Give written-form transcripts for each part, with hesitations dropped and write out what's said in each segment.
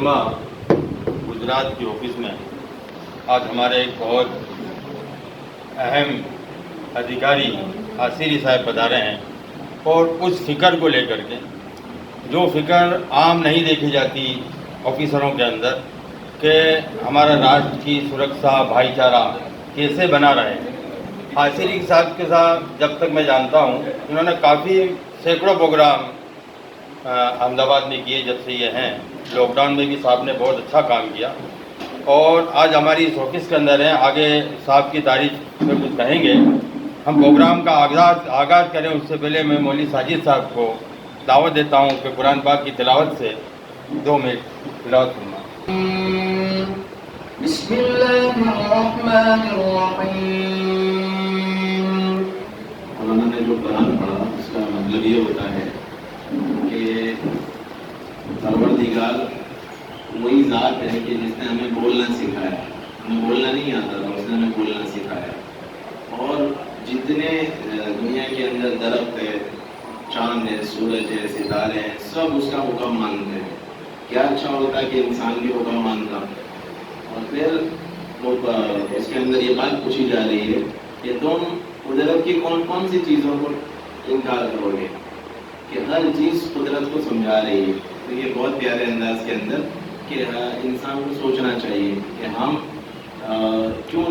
उलमा गुजरात की ऑफिस में आज हमारे एक बहुत अहम अधिकारी आसिरी साहब पधारे हैं और उस फिक्र को लेकर के जो फिक्र आम नहीं देखी जाती ऑफिसरों के अंदर कि हमारा राष्ट्र की सुरक्षा भाईचारा कैसे बना रहे। आसिरी साहब के साथ जब तक मैं जानता हूँ उन्होंने काफ़ी सैकड़ों प्रोग्राम अहमदाबाद में किए जब से ये हैं। लॉकडाउन में भी साहब ने बहुत अच्छा काम किया और आज हमारी इस ऑफिस के अंदर हैं। आगे साहब की तारीफ में कुछ कहेंगे। हम प्रोग्राम का आगाज़ करें उससे पहले मैं मौलवी साजिद साहब को दावत देता हूँ कि कुरान पाक की तिलावत से 2 मिनट तिलावत सुनना। उन्होंने जो कुरान पढ़ा उसका मतलब ये होता है कि परवरदिगार वही ज़ात है कि जिसने हमें बोलना सिखाया। हमें बोलना नहीं आता था, उसने हमें बोलना सिखाया। और जितने दुनिया के अंदर दरख्त है, चांद है, सूरज है, सितारे हैं, सब उसका हुक्म मानते हैं। क्या अच्छा होता कि इंसान भी हुक्म मानता। और फिर वो उसके अंदर ये बात पूछी जा रही है कि तुम कुदरत की कौन कौन सी चीज़ों को इनकार करोगे, कि हर चीज़ कुदरत को समझा रही है। तो ये बहुत प्यारे अंदाज के अंदर कि इंसान को सोचना चाहिए कि हम क्यों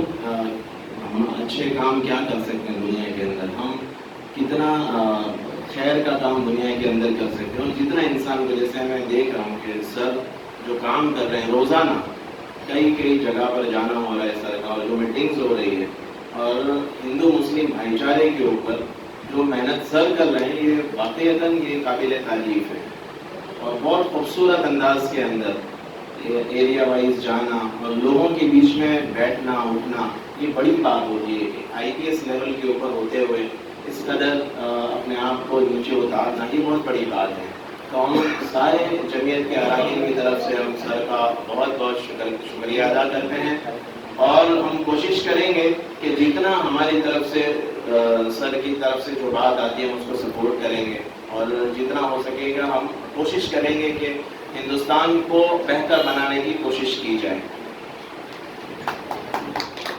हम अच्छे काम क्या कर सकते हैं दुनिया के अंदर, हम कितना खैर का काम दुनिया के अंदर कर सकते हैं। और जितना इंसान को, जैसे मैं देख रहा हूँ कि सर जो काम कर रहे हैं रोज़ाना कई जगह पर जाना हो रहा है सर का, और जो मीटिंग्स हो रही है और हिंदू मुस्लिम भाईचारे के ऊपर जो मेहनत सर कर रहे हैं, ये वाकईतन ये काबिल तारीफ है। और बहुत खूबसूरत अंदाज के अंदर एरिया वाइज जाना और लोगों के बीच में बैठना उठना, ये बड़ी बात होती है कि IPS लेवल के ऊपर होते हुए इस कदर अपने आप को नीचे उतारना, ये बहुत बड़ी बात है। तो हम सारे जमीयत के अराकीन की तरफ से हम सर का बहुत बहुत शुक्रिया अदा करते हैं। और हम कोशिश करेंगे कि जितना हमारी तरफ से सर की तरफ से जो बात आती है हम उसको सपोर्ट करेंगे। और जितना हो सकेगा हम कोशिश करेंगे कि हिंदुस्तान को बेहतर बनाने की कोशिश की जाए।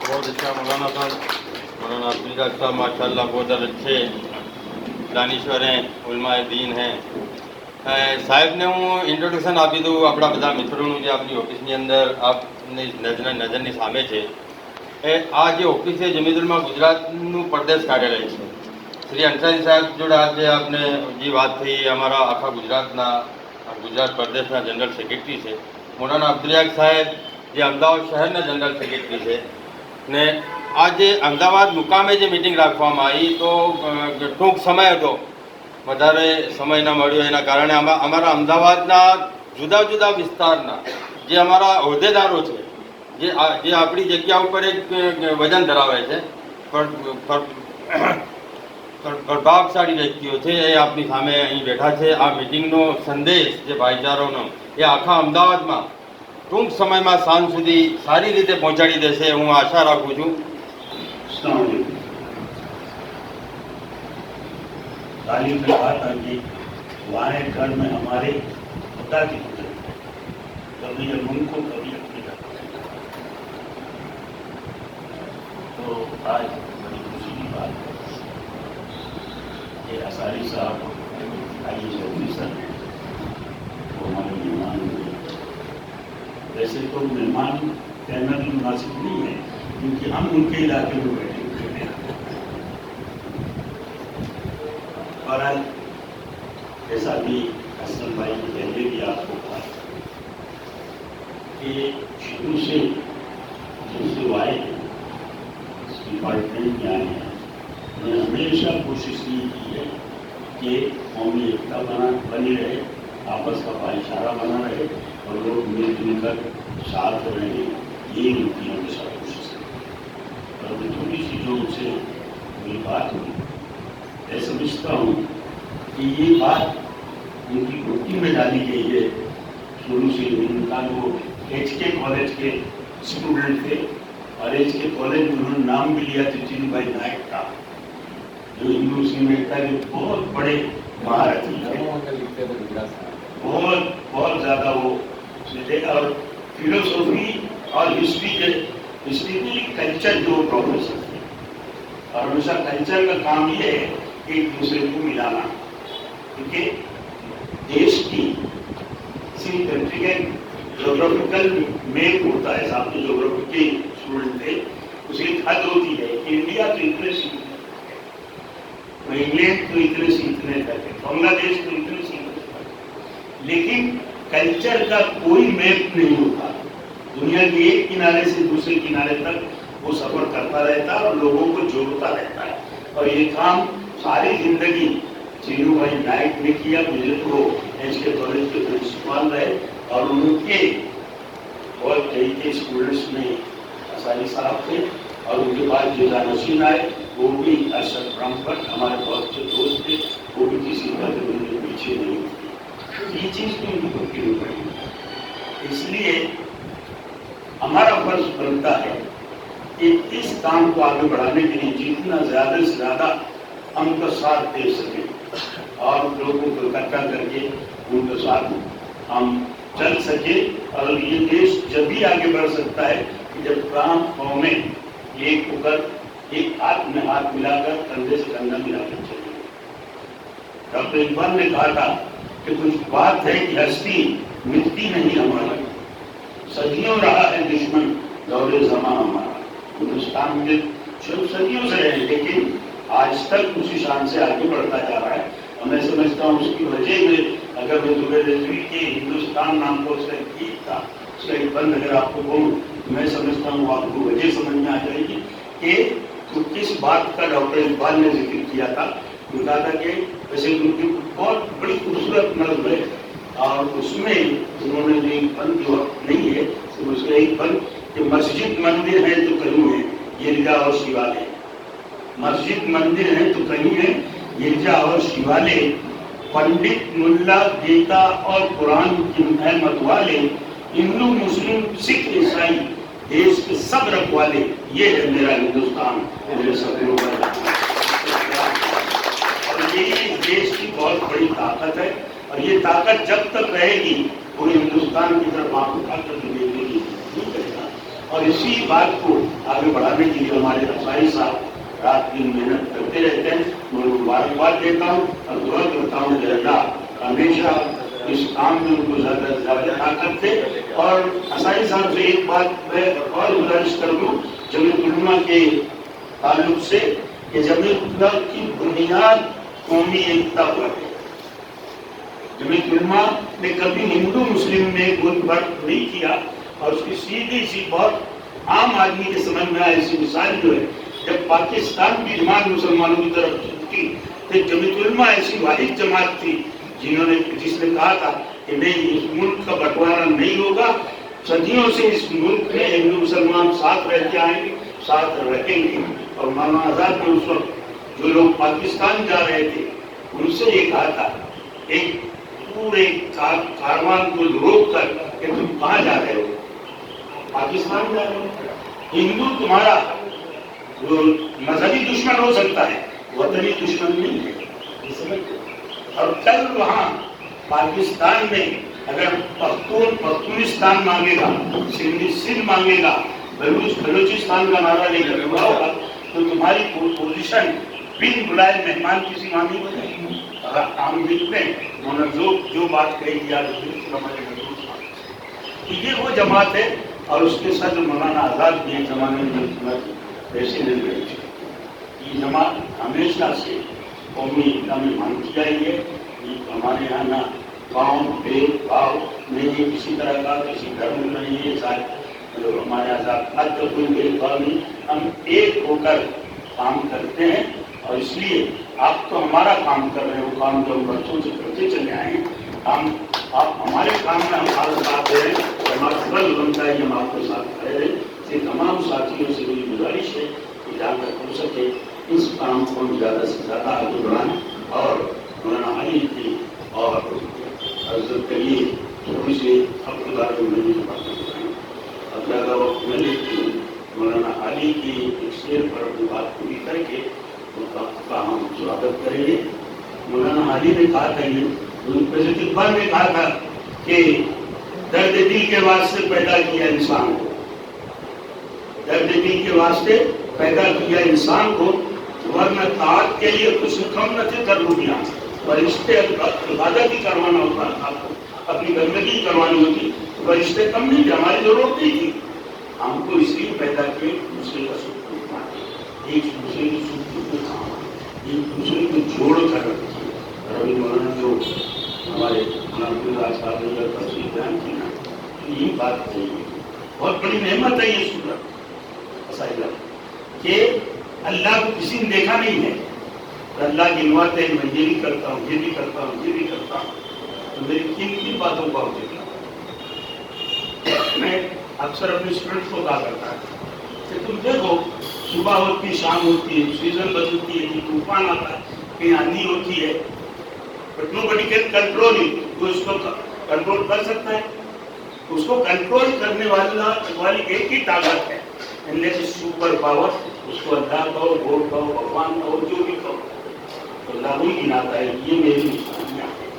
बहुत अच्छा मौलाना साहब, मौलाना अब्दुल साहब माशाल्लाह बहुत अच्छे दानिश्वर हैं, उलमाए दीन हैं। સાહેબ ને હું ઇન્ટ્રોડક્શન આપી દઉં આપણા બધા મિત્રોનું જે આપણી ઓફિસની અંદર આપની નજરની સામે છે એ આ જે ઓફિસ છે જમીયતુલમા ગુજરાતનું પ્રદેશ કાર્યાલય છે। શ્રી અંસારી સાહેબ જોડે આજે આપને જે વાત થઈ અમારા આખા ગુજરાત પ્રદેશના જનરલ સેક્રેટરી છે। મૌલાના અબ્દુલ સાહેબ જે અમદાવાદ શહેરના જનરલ સેક્રેટરી છે ને આજે અમદાવાદ મુકામે જે મિટિંગ રાખવામાં આવી તો ટૂંક સમય હતો, વધારે સમય ન મળ્યો એના કારણે અમારા અમદાવાદના જુદા જુદા વિસ્તારના જે અમારા હોદ્દેદારો છે જે આપણી જગ્યા ઉપર એક વજન ધરાવે છે, પ્રભાવશાળી વ્યક્તિઓ છે એ આપણી સામે અહીં બેઠા છે। આ મિટિંગનો સંદેશ જે ભાઈચારોનો એ આખા અમદાવાદમાં ટૂંક સમયમાં સાંજ સુધી સારી રીતે પહોંચાડી દેશે હું આશા રાખું છું। तालीम में बात आ गई वारे घर में हमारे खुदा की कभी मुल्क को कभी अपनी। तो आज बड़ी खुशी की बात है कि अंसारी साहब IAS ऑफिसर वो हमारे मेहमान हुए। वैसे तो मेहमान कहना भी मुनासिब नहीं है क्योंकि हम उनके इलाके में बैठे हुए हैं। और जैसा भी हसन भाई ने पहले भी आपको कहा कि शुरू से जब से आए इस डिपार्टमेंट में आए हैं, उन्होंने हमेशा कोशिश की है कि कौमी एकता बनी रहे, आपस का भाईचारा बना रहे और लोग मिलजुल कर साथ रहे। ये उनकी हमेशा कोशिश है। और थोड़ी सी जो उनसे मेरी बात हुई, मैं समझता हूँ कि ये बात उनकी गुत्ती में डाली गई है। शुरू से उनका जो HK कॉलेज के स्टूडेंट थे और HK कॉलेज में उन्होंने नाम भी लिया चिचिन भाई नायक का, जो हिंदू मुस्लिम एकता के बहुत बड़े महारथी थे। बहुत ज़्यादा वो और फिलोसॉफी और हिस्ट्री के कल्चर जो प्रोफेसर थे, और हमेशा कल्चर का काम ये है एक दूसरे को मिलाना, क्योंकि देश की किसी कंट्री का जोग्राफिकल मैप होता है। साहब जो जोग्राफी के स्टूडेंट थे उसकी हद होती है कि इंडिया तो इतने सीखने तक है, इंग्लैंड तो इतने सीखने तक है, बांग्लादेश तो इतने सीखने तक है, लेकिन कल्चर का कोई मैप नहीं होता। दुनिया के एक किनारे से दूसरे किनारे तक वो सफर करता रहता है और लोगों को जोड़ता रहता है। और ये काम सारी जिंदगी चीनू भाई नायक ने किया। मुझे तो एचके कॉलेज के प्रिंसिपल रहे और उनके बहुत कई स्टूडेंट्स में असारी साहब थे, और उनके बाद जिला नसीन आए, वो भी अरशद ब्रह्मभट्ट हमारे बहुत अच्छे दोस्त थे, वो भी किसी तरह उनके पीछे नहीं थे। ये चीज तो उनको क्यों पड़ी। इसलिए हमारा फर्ज बनता है कि इस काम को आगे बढ़ाने के लिए जितना ज्यादा से ज्यादा हम उनका साथ दे सकें और लोगों को इकट्ठा करके उनके साथ हम चल सके। और ये देश जब भी आगे बढ़ सकता है कि जब काम कौमें एक होकर एक हाथ में हाथ मिलाकर कंधे से कंधा मिलाकर चले। डॉक्टर इकबाल ने कहा था कि कुछ बात है कि हस्ती मिटती नहीं हमारी, सदियों रहा है दुश्मन दौरे जमा हमारा। हिंदुस्तान में सदियों से है, लेकिन आज तक उसी शान से आगे बढ़ता जा रहा है। और मैं समझता हूँ उसकी वजह में, अगर मैं जुबैर रिजवी के हिंदुस्तान नाम को उसका गीत था, उसका एक बंद अगर आपको कहूँ, मैं समझता हूँ आपको वजह समझ में आ जाएगी कि तो किस बात का डॉक्टर इकबाल ने जिक्र किया था। उनका था कि वैसे उनकी बहुत बड़ी खूबसूरत नज़्म है, और उसमें उन्होंने जो एक बंद जो नहीं है तो उसका एक बंद कि मस्जिद मंदिर है तो कहीं है गिरजा और शिवालय, मस्जिद मंदिर है तो कहीं है गिरजा और शिवालय, पंडित मुल्ला गीता और कुरान की अहमद वाले, हिंदू मुस्लिम सिख ईसाई देश के सब रखवाले, ये है मेरा हिंदुस्तान, मेरे सपनों का। और यही देश की बहुत बड़ी ताकत है, और ये ताकत जब तक रहेगी पूरे हिंदुस्तान की तरफ आंख उठाकर देखेगी नहीं करेगा। और इसी बात को आगे बढ़ाने के लिए हमारे रसाई साहब रात दिन मेहनत करते रहते हैं। मैं मुबारकबाद देता हूँ और दुआ करता हूँ कि अल्लाह हमेशा इस काम में उनको ज्यादा से ज्यादा ताकत दे। और रसाई साहब से एक बात मैं और गुजारिश कर दूँ जमीयत उलमा के ताल्लुक से कि जमीयत उलमा की बुनियाद कौमी एकता पर है। जमीयत उलमा ने कभी हिंदू मुस्लिम में गुटबट नहीं किया, और उसकी सीधी सी बहुत आम आदमी के समझ में आए ऐसी मिसाल जो है, जब पाकिस्तान की जमात मुसलमानों की तरफ झुकी तो जमीयत उलमा ऐसी वाहिद जमात थी जिसने कहा था कि नहीं, इस मुल्क का बंटवारा नहीं होगा, सदियों से इस मुल्क में हिंदू मुसलमान साथ रहते आएंगे, साथ रहेंगे। और मौलाना आजाद ने उस वक्त जो लोग पाकिस्तान जा रहे थे उनसे ये कहा था, एक पूरे कारवान को रोक कर कि तुम कहाँ जा रहे हो, पाकिस्तान जा रहे हो। हिंदू तुम्हारा जो मजहबी दुश्मन हो सकता है, वतनी दुश्मन नहीं है। और कल वहाँ पाकिस्तान में अगर पख्तूनिस्तान मांगेगा, सिंधी सिंध मांगेगा, बलूचिस्तान का नारा लेकर हुआ होगा, तो तुम्हारी पोजीशन बिन बुलाए मेहमान किसी मानी हो जाएगी। आम दिल में उन्होंने जो बात कही यार ये वो जमात है। और उसके सदर मौलाना आजाद भी एक जमाने में प्रेसिडेंट रहे थे। ये जमात हमेशा से कौमी एकता में मानती आई है। हमारे यहाँ ना गाँव भेदभाव नहीं है किसी तरह का, किसी धर्म में नहीं है, शायद हमारे आजाद का कोई भेदभाव नहीं, हम एक होकर काम करते हैं। और इसलिए आप तो हमारा काम कर रहे हो, काम तो हम बच्चों से करते चले आए हैं। आप हमारे काम में हमारा साथ दे रहे हैं, हमारा फर्ज बनता है कि हम आपके साथ खड़े रहें। इसलिए तमाम साथियों से मेरी गुजारिश है कि जहाँ तक हो सके इस काम को हम ज़्यादा से ज़्यादा आगे बढ़ाएं। और मौलाना अली की और हजरत के लिए थोड़ी सी अपने बारे में नहीं बात करें, अब ज़्यादा वक्त मैं लेती हूँ। मौलाना अली की एक शेर पर अपनी बात पूरी करके का हम स्वागत करेंगे। मौलाना अली ने कहा था, इकबाल ने कहा था कि दर्द दिल के वास्ते पैदा किया इंसान को, दर्द दिल के वास्ते पैदा किया इंसान को, वरना ताक के लिए कुछ कम न थे जरूरियां, फरिश्ते इबादत ही करवाना होता, आपको अपनी बंदगी करवानी होती, फरिश्ते कम नहीं थे, हमारी जरूरत नहीं थी। हमको इसलिए पैदा किए दूसरे का सुख दुख माने, एक दूसरे की सुख दुख में खाना, एक दूसरे को जोड़ कर रखिए। रवि मौलाना जो हमारे तफसीर बयान की ना, यही बात है, बहुत बड़ी नेमत है ये सूरत कि अल्लाह को किसी ने देखा नहीं है, तो अल्लाह गिनवाते हैं, मैं ये भी करता हूँ, ये भी करता हूँ, ये भी करता हूँ, तो मेरी किन किन बातों को आप देखना। मैं अक्सर अपने स्टूडेंट्स को कहा करता है कि तुम देखो, सुबह होती, शाम होती है, सीजन बदलती है, तूफान आता है, कहीं आंधी होती है, but nobody can control it. तो इसको कंट्रोल कर सकता है, उसको कंट्रोल करने वाली एक ही ताकत है, सुपर पावर, उसको अल्लाह कहो, गॉड कहो, भगवान कहो, जो भी कहो, तो अल्लाह ही गिनाता है। ये मेरी निशानियाँ हैं,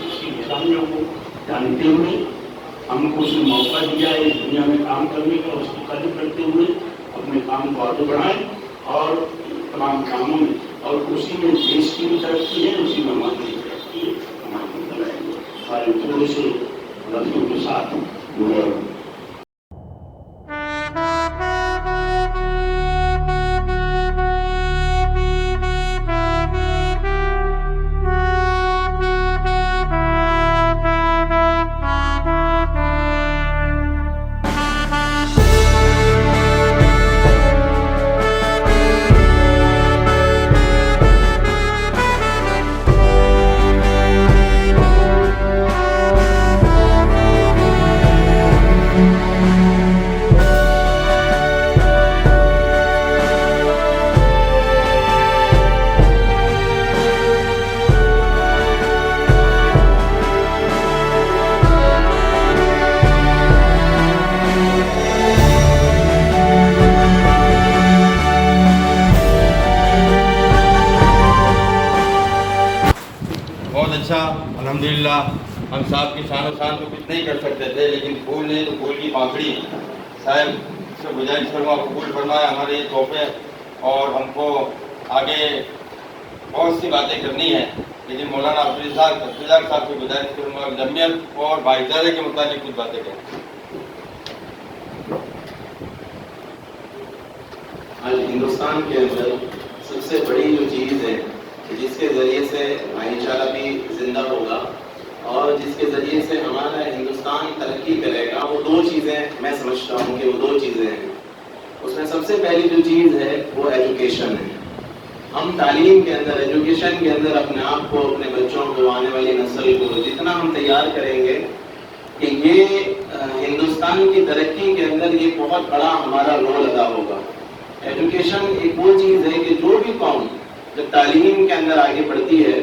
उसकी निशानियों को जानते हुए हमको उसने मौका दिया है इस दुनिया में काम करने का, उसकी कदर करते हुए अपने काम को आगे बढ़ाएं और तमाम कामों में, और उसी में देश की भी तरक्की है, उसी में हमारी भी तरक्की है, हमारी बनाएंगे सारे थोड़े से लफ्जों के साथ। अच्छा, अल्हम्दुलिल्लाह। हम साहब की शान शान तो कुछ नहीं कर सकते थे, लेकिन फूल ने तो फूल की पाखड़ी साहब से गुजारिश करूँगा, कबूल फरमाया हमारे ये तोहफे, और हमको आगे बहुत सी बातें करनी है, लेकिन मौलाना अब्दुल साहब से गुजारिश करूँगा जमीयत और भाईचारे के मुताबिक कुछ बातें करें। आज हिंदुस्तान के अंदर सबसे बड़ी जो चीज़ है जिसके ज़रिए से भाईचारा भी जिंदा होगा और जिसके ज़रिए से हमारा हिंदुस्तान तरक्की करेगा, वो दो चीज़ें मैं समझता हूँ कि वो दो चीज़ें हैं। उसमें सबसे पहली जो चीज़ है वो एजुकेशन है। हम तालीम के अंदर, एजुकेशन के अंदर अपने आप को, अपने बच्चों को, आने वाली नस्ल को जितना हम तैयार करेंगे कि ये हिंदुस्तान की तरक्की के अंदर ये बहुत बड़ा हमारा रोल अदा होगा। एजुकेशन एक वो चीज़ है कि जो भी कौम जब तालीम के अंदर आगे बढ़ती है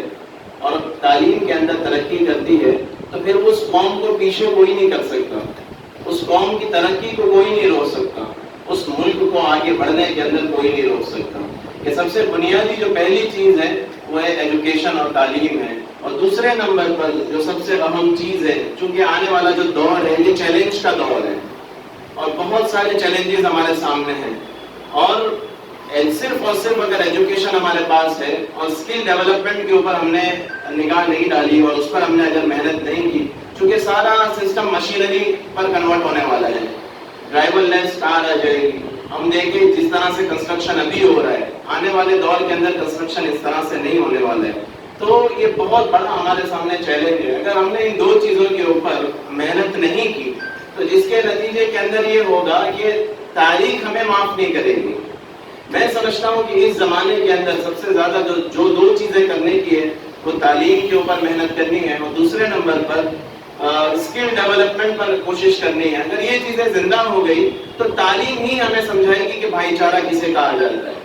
और तालीम के अंदर तरक्की करती है, तो फिर उस कौम को पीछे कोई नहीं कर सकता, उस कौम की तरक्की को कोई नहीं रोक सकता, उस मुल्क को आगे बढ़ने के अंदर कोई नहीं रोक सकता। ये सबसे बुनियादी जो पहली चीज़ है वो है एजुकेशन और तालीम है। और दूसरे नंबर पर जो सबसे अहम चीज़ है, चूँकि आने वाला जो दौर है ये चैलेंज का दौर है और बहुत सारे चैलेंजेस हमारे सामने हैं, और सिर्फ अगर एजुकेशन हमारे पास है और स्किल डेवलपमेंट के ऊपर हमने निगाह नहीं डाली और उस पर हमने अगर मेहनत नहीं की, चूँकि सारा सिस्टम मशीनरी पर कन्वर्ट होने वाला है, ड्राइवरलेस कार आ जाएगी। हम देखें जिस तरह से कंस्ट्रक्शन अभी हो रहा है, आने वाले दौर के अंदर कंस्ट्रक्शन इस तरह से नहीं होने वाला है। तो ये बहुत बड़ा हमारे सामने चैलेंज है। अगर हमने इन दो चीज़ों के ऊपर मेहनत नहीं की तो जिसके नतीजे के अंदर ये होगा कि तारीख हमें माफ़ नहीं करेगी। मैं समझता हूँ कि इस ज़माने के अंदर सबसे ज़्यादा जो दो चीज़ें करने की है वो तालीम के ऊपर मेहनत करनी है और दूसरे नंबर पर स्किल डेवलपमेंट पर कोशिश करनी है। अगर ये चीज़ें जिंदा हो गई तो तालीम ही हमें समझाएगी कि भाईचारा किसे कहा जाता है,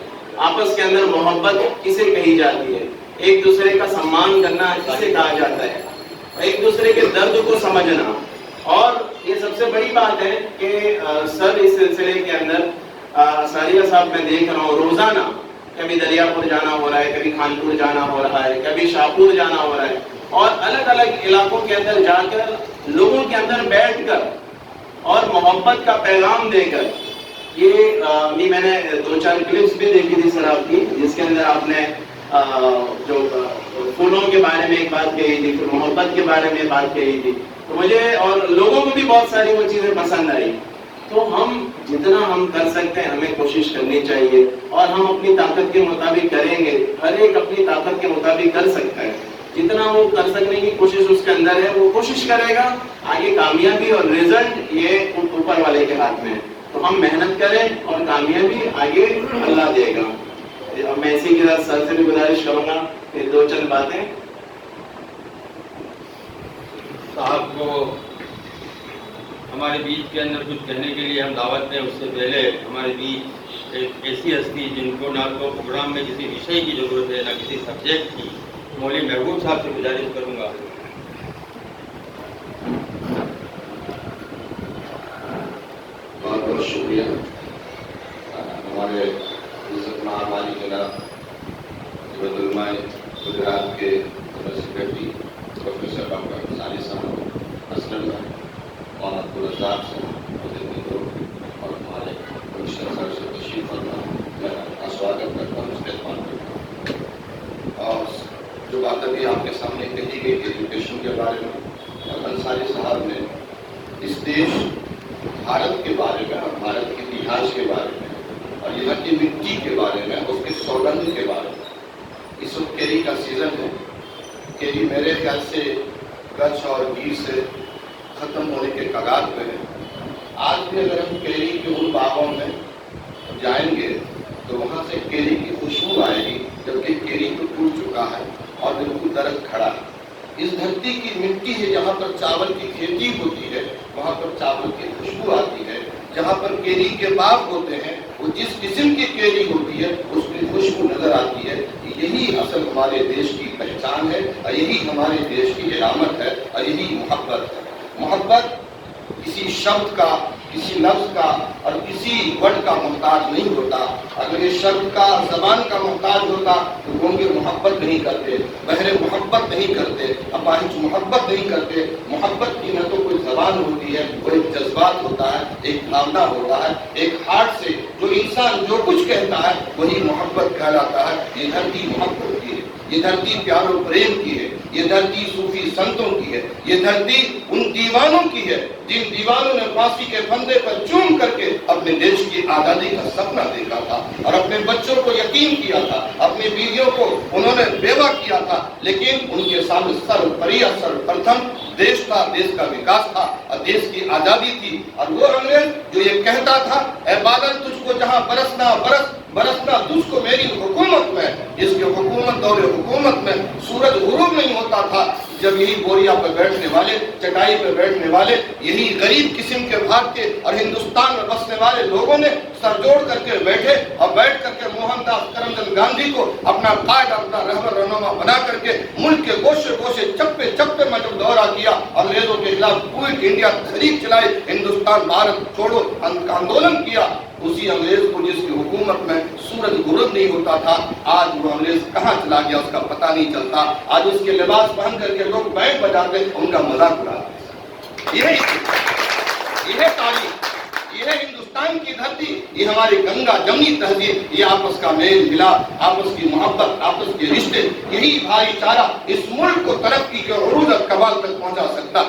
आपस के अंदर मोहब्बत किसे कही जाती है, एक दूसरे का सम्मान करना किसे कहा जाता है, एक दूसरे के दर्द को समझना। और ये सबसे बड़ी बात है कि सर इस सिलसिले के अंदर सारिया साहब मैं देख रहा हूँ रोजाना कभी दरियापुर जाना हो रहा है, कभी खानपुर जाना हो रहा है, कभी शाहपुर जाना हो रहा है और अलग अलग इलाकों के अंदर जाकर लोगों के अंदर बैठकर और मोहब्बत का पैगाम देकर, ये अभी मैंने 2-4 क्लिप्स भी देखी थी सर आपकी, जिसके अंदर आपने जो फूलों के बारे में एक बात कही थी, फिर मोहब्बत के बारे में बात कही थी, तो मुझे और लोगों को भी बहुत सारी वो चीज़ें पसंद आई। तो हम जितना हम कर सकते हैं हमें कोशिश करनी चाहिए, और हम अपनी ताकत के मुताबिक करेंगे। हर एक अपनी ताकत के मुताबिक कर सकता है, जितना वो कर सकने की कोशिश उसके अंदर है वो कोशिश करेगा। आगे कामयाबी और रिजल्ट ये ऊपर वाले के हाथ में है। तो हम मेहनत करें और कामयाबी आगे अल्लाह देगा। अब मैं इसी के साथ सर से भी गुजारिश करूंगा कि 2 चंद बातें साहब को हमारे बीच के अंदर कुछ कहने के लिए हम दावत दें, उससे पहले हमारे बीच एक ऐसी हस्ती जिनको ना तो प्रोग्राम में किसी विषय की ज़रूरत है ना किसी सब्जेक्ट की, मौलवी महबूब साहब से गुजारिश करूंगा। बहुत बहुत शुक्रिया हमारे इज़्ज़तमान वाली जनाब गुजरात के सेक्रेटरी प्रोफेसर डॉक्टर साली साहब, असलम और अब्दुल-रज़्ज़ाक़ साहब और हमारे कमिश्नर सर से तशरीफ फरमा, मैं आपका स्वागत करता हूँ, इस्तेमाल करता हूँ। और जो बात अभी आपके सामने कही गई एजुकेशन के बारे में, और अंसारी साहब ने इस देश भारत के बारे में और भारत के इतिहास के बारे में और यहाँ की मिट्टी के बारे में, उसके सौगंध के बारे में। इस वक्त केरी का सीज़न है। केरी मेरे ख्याल से कच्छ और गीर से ख़त्म होने के कगार पे है। आज भी अगर हम केरी के उन बागों में जाएंगे तो वहाँ से केरी की खुशबू आएगी, जबकि केरी तो टूट चुका है और बिल्कुल दरख्त खड़ा है। इस धरती की मिट्टी है जहाँ पर चावल की खेती होती है, वहाँ पर चावल की खुशबू आती है। जहाँ पर केरी के बाग होते हैं, वो जिस किस्म की केरी होती है उसकी खुशबू नजर आती है। यही असल हमारे देश की पहचान है और यही हमारे देश की इलामत है और यही मोहब्बत है। मोहब्बत किसी शब्द का, किसी लफ्ज का और किसी वर्ड का मोहताज नहीं होता। अगर ये शब्द का, जबान का मोहताज होता तो गूंगे मोहब्बत नहीं करते, बहरे मोहब्बत नहीं करते, अपाहिज मोहब्बत नहीं करते। मोहब्बत की न तो कोई जबान होती है, वो एक जज्बात होता है, एक भावना होता है, एक हार्ट से जो इंसान जो कुछ कहता है वही मोहब्बत कहलाता है। ये धरती मोहब्बत की है, ये धरती प्यारो प्रेम की है, ये धरती सूफी संतों की है, ये धरती उन दीवानों की है जिन दीवानों ने फांसी के फंदे पर चूम करके अपने देश की आज़ादी का सपना देखा था और अपने बच्चों को यतीम किया था, अपनी बीवियों को उन्होंने बेवा किया था, लेकिन उनके सामने सर्वप्रथम देश था, देश का विकास था और देश की आज़ादी थी। और वो अंग्रेज जो ये कहता था, ऐ बादल तुझको जहाँ बरसना बरस, बरसना तुझको मेरी हुकूमत में, इसके हुकूमत दौरे हुकूमत में सूरज गुरूब नहीं होता था जब यही बोरिया पर बैठने वाले, चटाई पर बैठने वाले, यही गरीब किस्म के भारतीय और हिंदुस्तान में बसने वाले लोगों ने सर जोड़ करके बैठे और बैठ करके मोहनदास करमचंद गांधी को अपना कायद, अपना रहबर रहनुमा बना करके मुल्क के गोशे गोशे, चप्पे चप्पे में जब दौरा किया, अंग्रेजों के खिलाफ क्विट इंडिया तहरीक चलाई, हिंदुस्तान भारत छोड़ो आंदोलन किया, उसी अंग्रेज को जिसकी हुकूमत में सूरज गुरूब नहीं होता था, आज वो अंग्रेज कहाँ चला गया उसका पता नहीं चलता। आज उसके लिबास पहन करके लोग बैंड बजाते, उनका मजाक उड़ाते। यह तारीख, यह हिंदुस्तान की धरती, ये हमारी गंगा जमनी तहजीब, ये आपस का मेल मिलाप, आपस की मोहब्बत, आपस के रिश्ते, यही भाईचारा इस मुल्क को तरक्की के उरूज और कमाल तक पहुंचा सकता।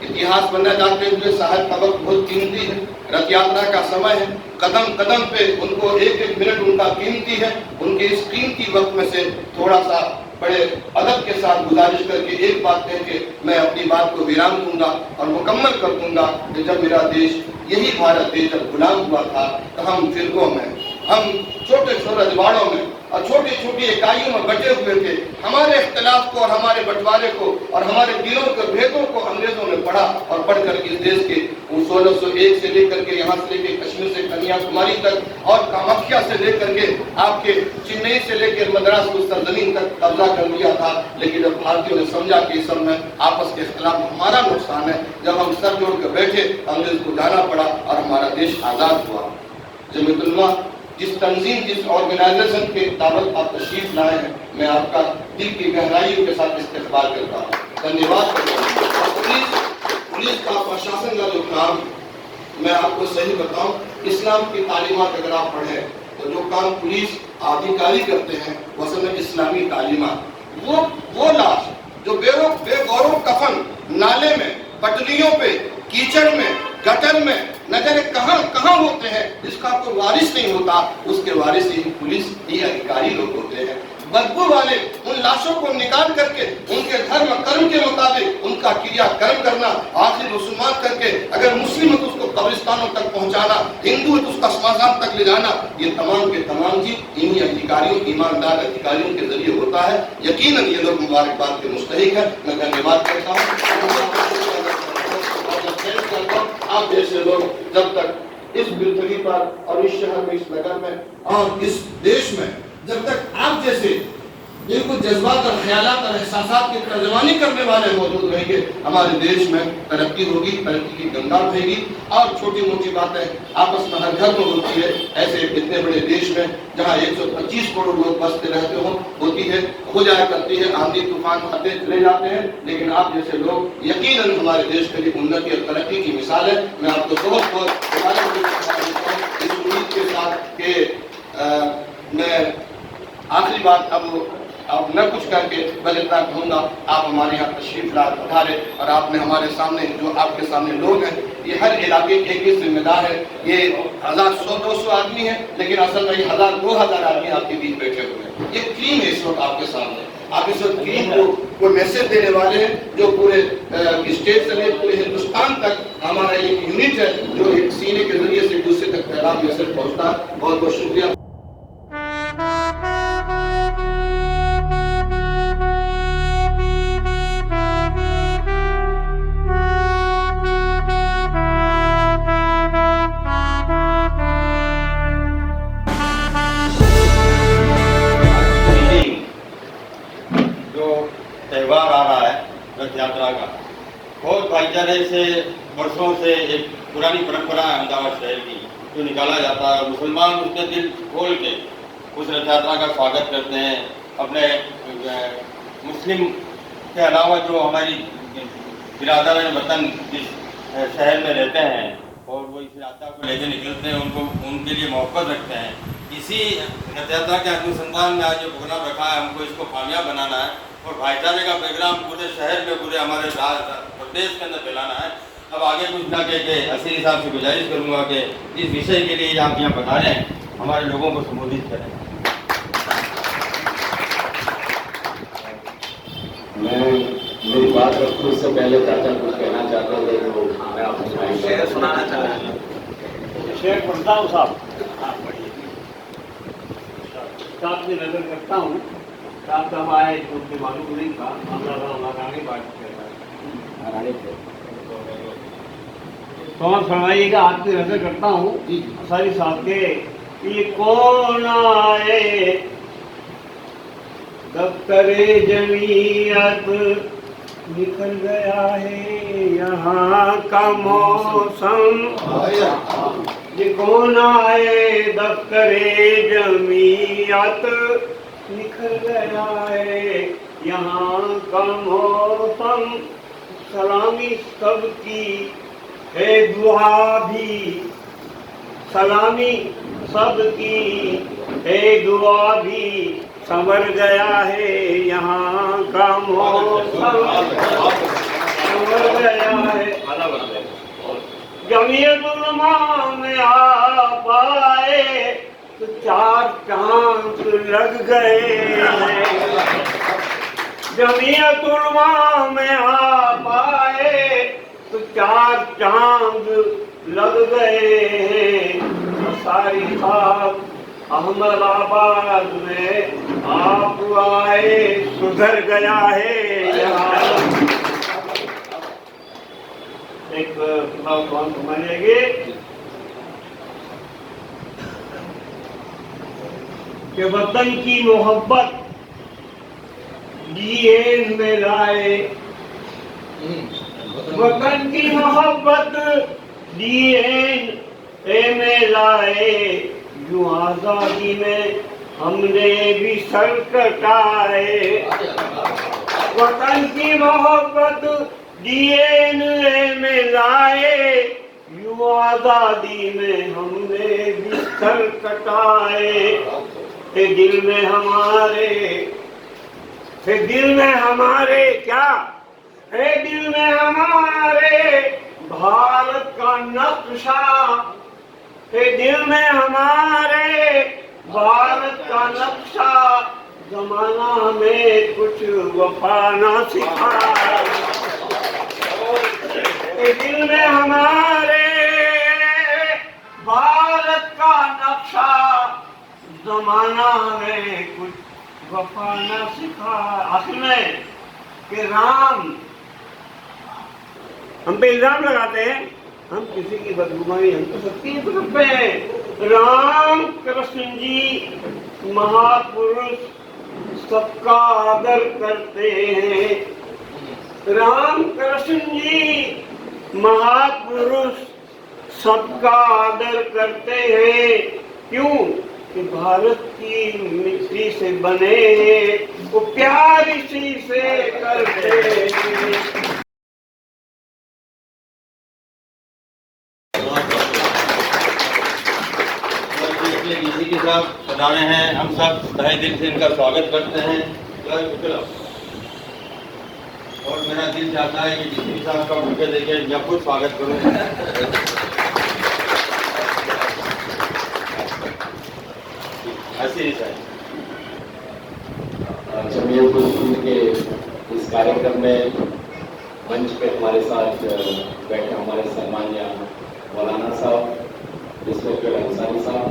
इतिहास बनना जानते हुए साहब का वक्त बहुत कीमती है, रथ यात्रा का समय है, कदम कदम पे उनको एक एक मिनट उनका कीमती है। उनके इस कीमती वक्त में से थोड़ा सा बड़े अदब के साथ गुजारिश करके एक बात कह के मैं अपनी बात को विराम दूंगा और मुकम्मल कर दूंगा कि जब मेरा देश, यही भारत देश जब गुलाम हुआ था तो हम फिरकों में, हम छोटे छोटे रजवाड़ों में और छोटी छोटी इकाइयों में बटे हुए थे। हमारे इख्तिलाफ को और हमारे बंटवारे को और हमारे दिलों के भेदों को अंग्रेजों ने पढ़ा और पढ़कर इस देश के 1601 से लेकर के यहाँ से लेकर कश्मीर से कन्याकुमारी तक और कामाख्या से लेकर के आपके चेन्नई से लेकर मद्रास को सरजमीन तक कब्जा कर लिया था। लेकिन जब भारतीयों ने समझा कि इस समय आपस के इख्तिलाफ हमारा नुकसान है, जब हम सर जोड़ कर बैठे, अंग्रेज को जाना पड़ा और हमारा देश आज़ाद हुआ। जमीयतुल्लाह जिस तंजीम, जिस ऑर्गेनाइजेशन के दावत आप तशरीफ लाए हैं, मैं आपका दिल की गहराइयों के साथ इस्तेकबाल करता हूँ, धन्यवाद करता हूँ। पुलिस का, प्रशासन का जो काम, मैं आपको सही बताऊं, इस्लाम की तालीमात अगर आप पढ़ें तो जो काम पुलिस अधिकारी करते हैं वो असल में इस्लामी तालीमात। वो लाश जो बेगौरव कफन नाले में, पटरियों पे, कीचड़ में, गटर में न जाने कहां होते हैं, जिसका कोई वारिस नहीं होता, उसके वारिस ही पुलिस ही अधिकारी लोग होते हैं। बदबू वाले उन लाशों को निकाल करके उनके धर्म कर्म के मुताबिक उनका क्रियाकर्म करना, आखिर रसूमात करके, अगर मुस्लिम है तो उसको कब्रिस्तानों तक पहुंचाना, हिंदू है तो उसका श्मशान तक ले जाना, ये तमाम के तमाम चीज इन्हीं अधिकारियों, ईमानदार अधिकारियों के जरिए होता है। यकीनन ये लोग मुबारकबाद के मुस्तहिक है। मैं धन्यवाद कहता हूँ। आप जैसे लोग जब तक इस पृथ्वी पर और इस शहर में, इस नगर में और इस देश में, जब तक आप जैसे बिल्कुल जज्बात और ख्यालात और एहसासात की तर्जमानी करने वाले मौजूद रहेंगे, हमारे देश में तरक्की होगी, तरक्की की गंगा बहेगी। और छोटी मोटी बातें आपस में हर घर में होती है, ऐसे इतने बड़े देश में जहाँ 125 करोड़ लोग बसते रहते हो, होती है, हो जाया करती है, आंधी तूफान आते चले जाते हैं, लेकिन आप जैसे लोग यकीनन हमारे देश के लिए उन्नति और तरक्की की मिसाल है। मैं आपको बहुत बहुत इस उम्मीद के साथ कि मैं आखिरी बात अब न कुछ करके बस इतना कहूँगा, आप हमारे यहाँ तशरीफ ला पधारे और आपने हमारे सामने, जो आपके सामने लोग हैं, ये हर इलाके के एक जिम्मेदार है। ये 1000, 100-200 आदमी है, लेकिन असल में 1000-2000 आदमी आपके बीच बैठे हुए हैं। ये टीम है इस वक्त आपके सामने। आप इस वक्त टीम को मैसेज देने वाले हैं, जो पूरे स्टेट से पूरे हिंदुस्तान तक हमारा एक यूनिट है, जो एक सीने के जरिए से दूसरे तक पैगाम मैसेज पहुँचता है। बहुत बहुत शुक्रिया। त्यौहार आ रहा है रथ यात्रा का, बहुत भाईचारे से वर्षों से एक पुरानी परंपरा है अहमदाबाद शहर की, जो निकाला जाता है। मुसलमान उसके दिल खोल के उस रथ यात्रा का स्वागत करते हैं। अपने मुस्लिम के अलावा जो हमारी बिरादर वतन जिस शहर में रहते हैं और वो इस यात्रा को लेकर निकलते हैं, उनको उनके लिए मोहब्बत रखते हैं। इसी रथ यात्रा के अनुसंधान में आज जो प्रोग्राम रखा है, हमको इसको कामयाब बनाना है और भाईचारे का प्रोग्राम पूरे शहर में, पूरे हमारे प्रदेश के अंदर फैलाना है। अब आगे कुछ ना कह के असीरी साहब से गुजारिश करूंगा कि इस विषय के लिए आप यहाँ बता रहे हैं, हमारे लोगों को संबोधित करें। मेरी बात रखूँ इससे पहले चाचा कुछ कहना चाहते थे, तो मैं आपको शेर सुनाना चाह रहा हूँ। शेर पढ़ता हूँ साहब, साहब की नजर करता हूँ। साहब कब आए तो मुझे मालूम नहीं था, हमारा आगे बात कर रहा है। तो आप फरमाइएगा, आपकी नजर करता हूँ सारी साहब के। ये कौन आए दफ्तरे जमीयत, निकल गया है यहाँ का मौसम। ये कौन आए दफ्तरे जमीयत, निकल गया है यहाँ का मौसम। सलामी सबकी है दुआ भी, सलामी सबकी है दुआ भी, संवर गया है यहाँ का मौसम, संवर गया है। जमीयत उलमा में आ पाए तो 4 चांद लग गए हैं। जमीयत उलमा में आ पाए तो 4 चांद लग गए हैं। सारी साहब अहमदाबाद में आप आए, सुधर गया है यहाँ। एक किताब कौन समझेंगे कि वतन की मोहब्बत डीएन में लाए, वतन की मोहब्बत डीएन में लाए। यूं आजादी में हमने भी सर कटाए, वतन की मोहब्बत डीएनए में लाए, यूं आजादी में हमने बिस्तर कटाए। हे दिल में हमारे, हे दिल में हमारे क्या, हे दिल में हमारे भारत का नक्शा, हे दिल में हमारे भारत का नक्शा, जमाना हमें कुछ वफा ना सिखाए। हे दिल में हमारे भारत का नक्शा, जमाना हमें कुछ वफा ना सिखाए। आखिर में कि राम, हम पे इल्जाम लगाते हैं, हम किसी की बदगुमानी हम तो सबकी तरफ पे हैं। राम कृष्ण जी महापुरुष सबका आदर करते हैं। राम कृष्ण जी महापुरुष सबका आदर करते हैं। क्यों? कि भारत की मिट्टी से बने हैं, वो प्यार इसी से करते हैं। इसी के साथ पधारे हैं, हम सब तहे दिल से इनका स्वागत करते हैं। और मेरा दिल चाहता है कि जिस साहब का बुके देखे मैं खुद स्वागत करूं। ऐसे ही है। जमीयत उल-हिंद के इस कार्यक्रम में मंच पे हमारे साथ बैठे हमारे सम्मानीय मौलाना साहब, इंस्पेक्टर अंसारी साहब,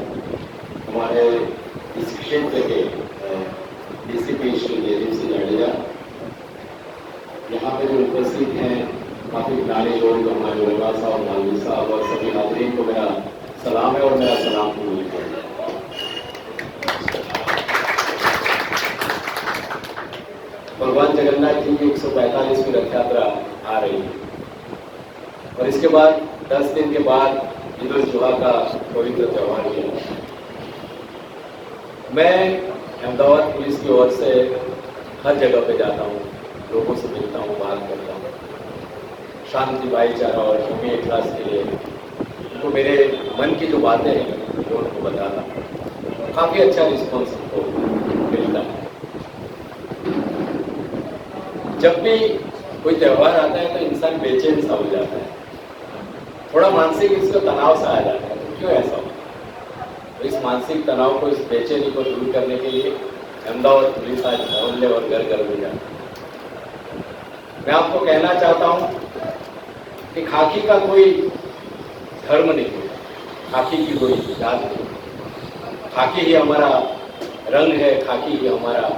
हमारे इस क्षेत्र के डीसीपी श्री जयदीप सिंह जाडेजा, यहाँ पे जो उपस्थित हैं काफ़ी पुराने लोग, हमारे उलमा साहब, मौलवी साहब और सभी नाज़रीन को मेरा सलाम है और मेरा सलाम कबूल करें। भगवान जगन्नाथ जी की 145वीं रथ यात्रा आ रही है और इसके बाद 10 दिन के बाद ईद उल जुहा का पवित्र त्यौहार भी है। मैं अहमदाबाद पुलिस की ओर से हर जगह पे जाता हूँ, लोगों से मिलता हूँ, बात करता हूँ, शांति भाईचारा और कौमी इखलास के लिए उनको मेरे मन की जो बातें हैं वो उनको बताता हूँ। काफ़ी अच्छा रिस्पॉन्स हमको मिलता है। जब भी कोई त्यौहार आता है तो इंसान बेचैन सा हो जाता है, थोड़ा मानसिक इसको तनाव सा आ जाता है। तो क्यों ऐसा होता है? तो इस मानसिक तनाव को, इस बेचैनी को दूर करने के लिए अहमदाबाद पुलिस आज मोहल्ले और घर घर में जाती है। मैं आपको कहना चाहता हूँ कि खाकी का कोई धर्म नहीं है, खाकी की कोई जात नहीं, खाकी ही हमारा रंग है, खाकी ही हमारा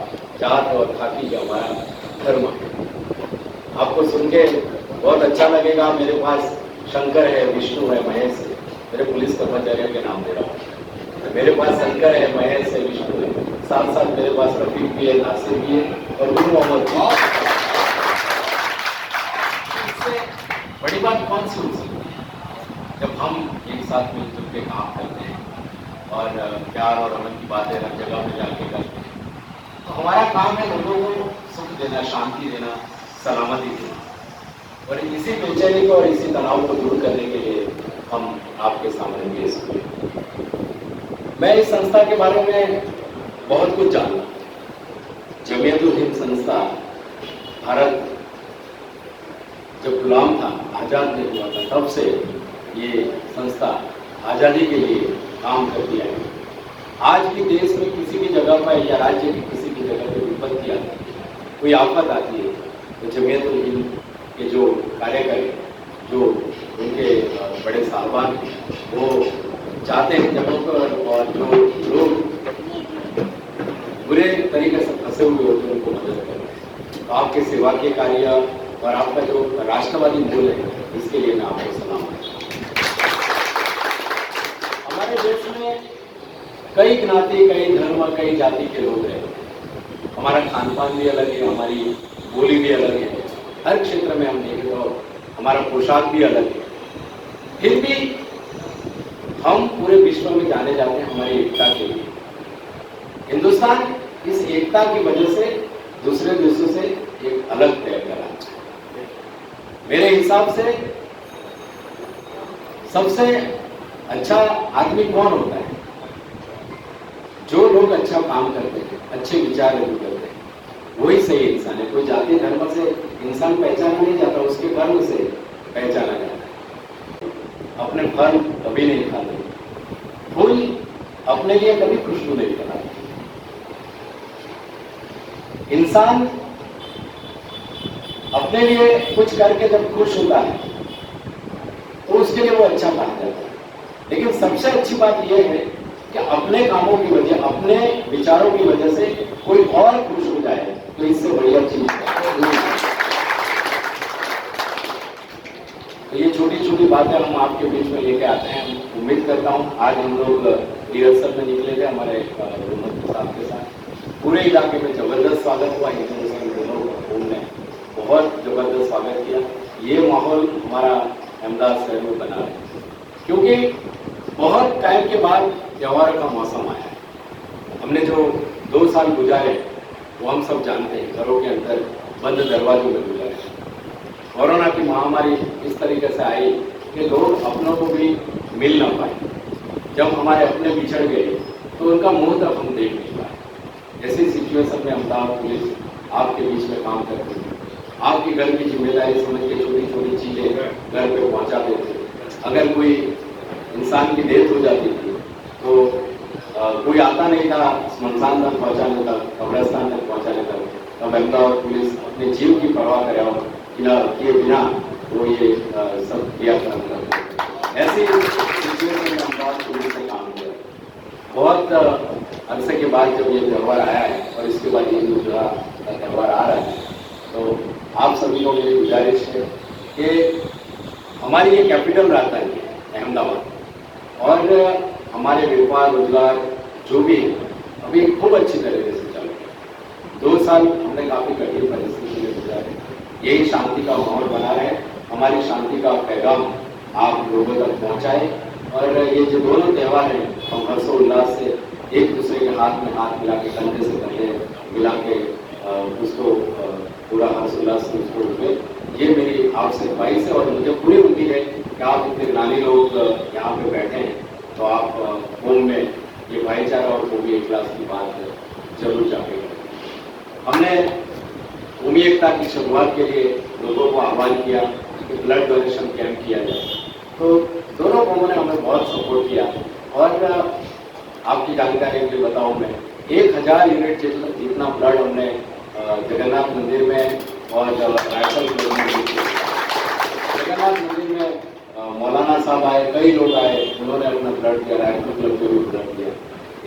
जात और खाकी ही हमारा धर्म है। आपको सुन के बहुत अच्छा लगेगा। मेरे पास शंकर है, विष्णु है, महेश है, मेरे पुलिस कर्मचारियों के नाम दे रहा हूँ। मेरे पास शंकर है, महेश है, विष्णु है, साथ साथ मेरे पास रफीक भी है, नासिर भी है और गुरु मोहम्मद भी। इससे बड़ी बात कौन सी हो सकती है जब हम एक साथ मिलजुल के काम करते हैं और प्यार और अमन की बातें हर जगह में जाके करते हैं। तो हमारा काम है लोगों को सुख देना, शांति देना, सलामती देना, और इसी बेचैनी को और इसी तनाव को दूर करने के लिए हम आपके सामने पेश हुए। मैं इस संस्था के बारे में बहुत कुछ जानता हूँ। जमीयत उल हिंद संस्था भारत जब गुलाम था, आज़ाद नहीं हुआ था, तब से ये संस्था आज़ादी के लिए काम करती है। आज भी देश में किसी भी जगह पर या राज्य की किसी भी जगह पर विपत्ति आती है, कोई आफत आती है, तो जमीयत उल हिंद के जो कार्यकर्ता, जो उनके बड़े साहबान वो जाते हैं जगहों पर और जो लोग बुरे तरीके से फंसे हुए होते हैं उनको मदद करते हैं। तो आपके सेवा के कार्य और आपका जो राष्ट्रवादी मूल है, इसके लिए मैं आपको सलाम करता हूँ। हमारे देश में कई ज्ञाति, कई धर्म, कई जाति के लोग रहते हैं। हमारा खान पान भी अलग है, हमारी बोली भी अलग है, हर क्षेत्र में हम देखें तो हमारा पोशाक भी अलग है। फिर भी हम पूरे विश्व में जाने जाते हैं हमारी एकता के लिए। हिंदुस्तान इस एकता की वजह से दूसरे देशों से एक अलग तय करा। मेरे हिसाब से सबसे अच्छा आदमी कौन होता है? जो लोग अच्छा काम करते हैं, अच्छे विचार रखू करते हैं, वही सही इंसान है। कोई जाति धर्म से इंसान पहचाना नहीं जाता, उसके कर्म से पहचाना जाता है। अपने फल कभी नहीं खाते, फूल अपने लिए कभी खुशबू नहीं फैलाते। इंसान अपने लिए कुछ करके जब खुश होता है तो उसके लिए वो अच्छा काम करता है। लेकिन सबसे अच्छी बात यह है कि अपने कामों की वजह, अपने विचारों की वजह से कोई और खुश हो जाए, तो इससे बढ़िया चीज है। तो ये छोटी छोटी बातें हम आपके बीच में लेके आते हैं। उम्मीद करता हूँ आज हम लोग रिहर्सल में निकले थे हमारे साहब के साथ। पूरे इलाके में जबरदस्त स्वागत हुआ। हिंदुस्तान ने बहुत जबरदस्त स्वागत किया। ये माहौल हमारा अहमदाबाद शहर में बना है, क्योंकि बहुत टाइम के बाद त्योहार का मौसम आया है। हमने जो 2 साल गुजारे वो हम सब जानते हैं, घरों के अंदर बंद दरवाजों में गुजारे। कोरोना की महामारी इस तरीके से आई कि लोग अपनों को भी मिल ना पाए। जब हमारे अपने बिछड़ गए तो उनका मुंह तक हम देख नहीं पाए। ऐसी सिचुएशन में अहमदाबाद पुलिस आपके बीच में काम करती है। आपकी घर की जिम्मेदारी समझ के छोटी छोटी चीजें घर पे पहुंचा देते। अगर कोई इंसान की डेथ हो जाती थी तो कोई आता नहीं था स्मशान तक पहुंचाने तक, कब्रिस्तान तक पहुंचाने तक, तब अहमदाबाद पुलिस अपने जीव की परवाह किए बिना वो ये सब किया करते। ऐसी सिचुएशन में अहमदाबाद पुलिस ने काम किया। बहुत अरसे के बाद जब ये त्यौहार आया है और इसके बाद ये जो त्यौहार आ रहा है, तो आप सभी को मेरी गुजारिश है कि हमारी ये कैपिटल राजधानी है अहमदाबाद, और हमारे व्यापार रोजगार जो भी है अभी खूब अच्छी तरीके से चल रहा है। 2 साल हमने काफ़ी कठिन परिस्थिति में गुजारे। यही शांति का माहौल बना रहे, हमारी शांति का पैगाम आप लोगों तक पहुँचाए। और ये जो दोनों त्यौहार हैं हम हर्षोल्लास से एक दूसरे के हाथ में हाथ मिला के, कंधे से कंधे मिला के उसको पूरा हर्षोल्लास से उसको हुए। ये मेरी आपसे ख्वाहिश है और मुझे पूरी उम्मीद है कि आप इतने ज्ञानी लोग यहाँ पे बैठे हैं तो आप होम में ये भाईचारा और भूमि इखलास की बात जरूर जाके करें। हमने भूमि एकता की शुरुआत के लिए लोगों को आह्वान किया कि ब्लड डोनेशन कैंप किया जाए, तो दोनों कौमों ने हमें बहुत सपोर्ट किया। और आपकी जानकारी के लिए बताऊँ मैं, 1000 यूनिट जितना ब्लड हमने जगन्नाथ मंदिर में और रायफल क्लब में, जगन्नाथ मंदिर में मौलाना साहब आए, कई लोग आए, उन्होंने अपना ब्लड दिया, रायफल क्लब को भी ब्लड दिया।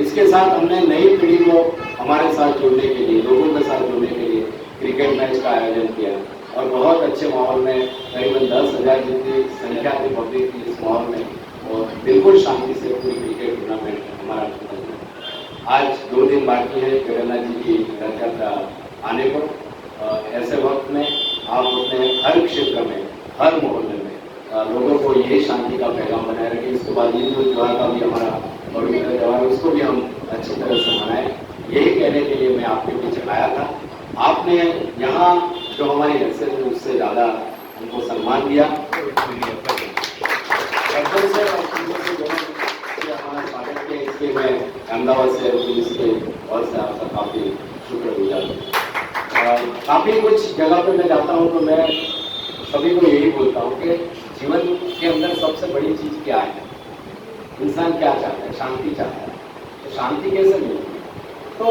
इसके साथ हमने नई पीढ़ी को हमारे साथ जोड़ने के लिए, लोगों के साथ जोड़ने के लिए क्रिकेट मैच का आयोजन किया और बहुत अच्छे माहौल में करीबन 10,000 जितनी संख्या थी पब्लिक की इस माहौल में, और बिल्कुल शांति से पूरी क्रिकेट टूर्नामेंट हमारा आज 2 दिन बाकी है जगन्नाथ जी की रथ यात्रा आने पर। ऐसे वक्त में आप अपने हर क्षेत्र में, हर मोहल्ले में लोगों को यही शांति का पैगाम बनाए रखें। इसके बाद ईद उल जुहा का भी हमारा पवित्र त्यौहार, उसको भी हम अच्छी तरह से मनाएं। यही कहने के लिए मैं आपके पीछे आया था। आपने यहाँ जो हमारी हैसियत है उससे ज़्यादा हमको सम्मान दिया। हमारा स्वागत किया, इसलिए मैं अहमदाबाद शहर पुलिस के और से आपका काफ़ी शुक्रगुजार हूँ। काफ़ी कुछ जगह पे मैं जाता हूँ तो मैं सभी को यही बोलता हूँ कि जीवन के अंदर सबसे बड़ी चीज़ क्या है, इंसान क्या चाहता है, शांति चाहता है। तो शांति कैसे मिलेगी? तो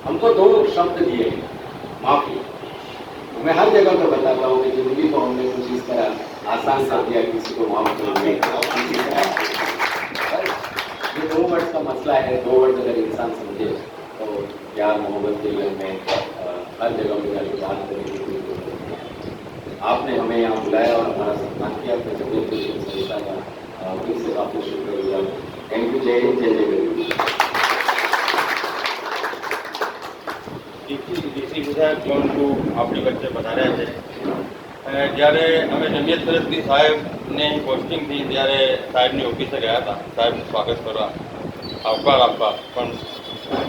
हमको 2 शब्द दिए हैं, माफ़ी। मैं हर जगह पर बताता हूँ कि जिंदगी को हमने कुछ इस तरह आसान कर दिया, किसी को माफ कर दिया। ये 2 वर्ड का मसला है। 2 वर्ड अगर इंसान समझे तो प्यार मोहब्बत के लिए हमें हर जगह पर जाकर बात करने की कोई जरूरत नहीं। आपने हमें यहाँ बुलाया और हमारा सम्मान किया, अपने जबरदस्त संस्था का फिर से काफ़ी शुक्रगुजार। Thank you. जय हिंद, जय जय गरीब। ડીસી વિધાયક જોનકુ આપણી વચ્ચે પધાર્યા છે। જ્યારે અમે જમિયત તરફથી સાહેબને પોસ્ટિંગ થઈ ત્યારે સાહેબની ઓફિસે ગયા હતા સાહેબનું સ્વાગત કરવા, આવકાર આપવા, પણ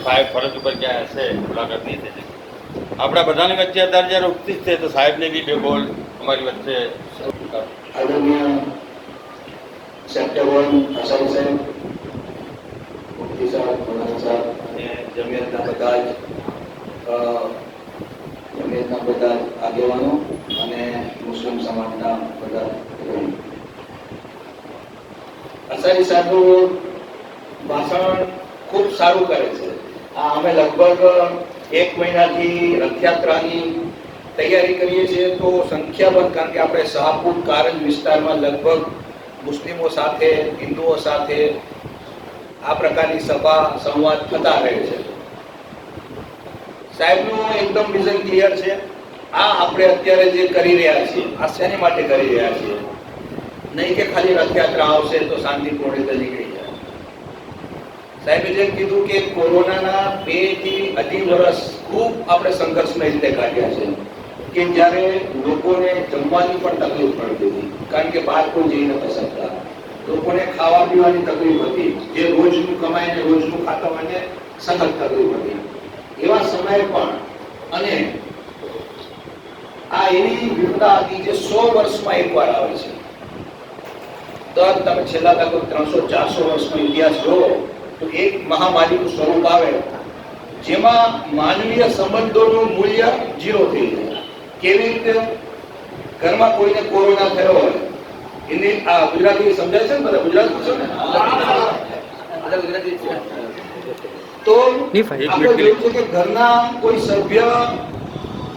સાહેબ ફરજ ઉપર ક્યાં હશે મુલાકાત નહીં થઈ શકી। આપણા બધાની વચ્ચે અત્યારે જ્યારે ઉપસ્થિત છે તો સાહેબને બી 2 બોલ અમારી વચ્ચે આદરણીય સેક્ટર 1 આચાર્ય સાહેબ, મુફ્તી સાહેબ, મૌલાના સાહેબ અને જમિયતના બધા જ આગેવાનો અને મુસ્લિમ સમાજના બધા આચાર્ય સાહેબનું ભાષણ ખૂબ સારું કરે છે. અમે લગભગ 1 મહિનાથી રથયાત્રાની તૈયારી કરીએ છીએ, તો સંખ્યાબંધ, કારણ કે આપણે શાહપુર કારંજ વિસ્તારમાં લગભગ મુસ્લિમો સાથે, હિન્દુઓ સાથે આ પ્રકારની સભા સંવાદ થતા રહે છે. સાહેબનું એકદમ વિઝન ક્લિયર છે. આ આપણે અત્યારે જે કરી રહ્યા છીએ, આ શેની માટે કરી રહ્યા છીએ? નહીં કે ખાલી રથયાત્રા આવશે તો શાંતિપૂર્ણ રીતે નીકળી જાય. સાહેબે જેમ કીધું કે કોરોનાના 2 થી 2.5 વર્ષ ખૂબ આપણે સંઘર્ષમય રીતે કાઢ્યા છે, કે જ્યારે લોકોને જમવાની પણ તકલીફ પડતી હતી, કારણ કે બહાર કોઈ જઈ નતા શકતા. લોકોને ખાવા પીવાની તકલીફ હતી, જે રોજનું કમાઈને રોજનું ખાતા હોય ને સખત તકલીફ હતી. એવા સમયે પણ અને આ એવી વિપદા હતી જે 100 વર્ષમાં એકવાર આવે છે. તમે છેલ્લા લગભગ 300-400 વર્ષનો ઇતિહાસ જુઓ તો એક મહામારીનું સ્વરૂપ આવે જેમાં માનવીય સંબંધોનું મૂલ્ય 0 થઈ જાય. કેવી રીતે? ઘરમાં કોઈને કોરોના થયો હોય, એની આ ગુજરાતી સમજાય છે ને? બધા ગુજરાતી છો ને? ગુજરાતી છે. તો આપણે જોયું છે કે ઘરના કોઈ સભ્ય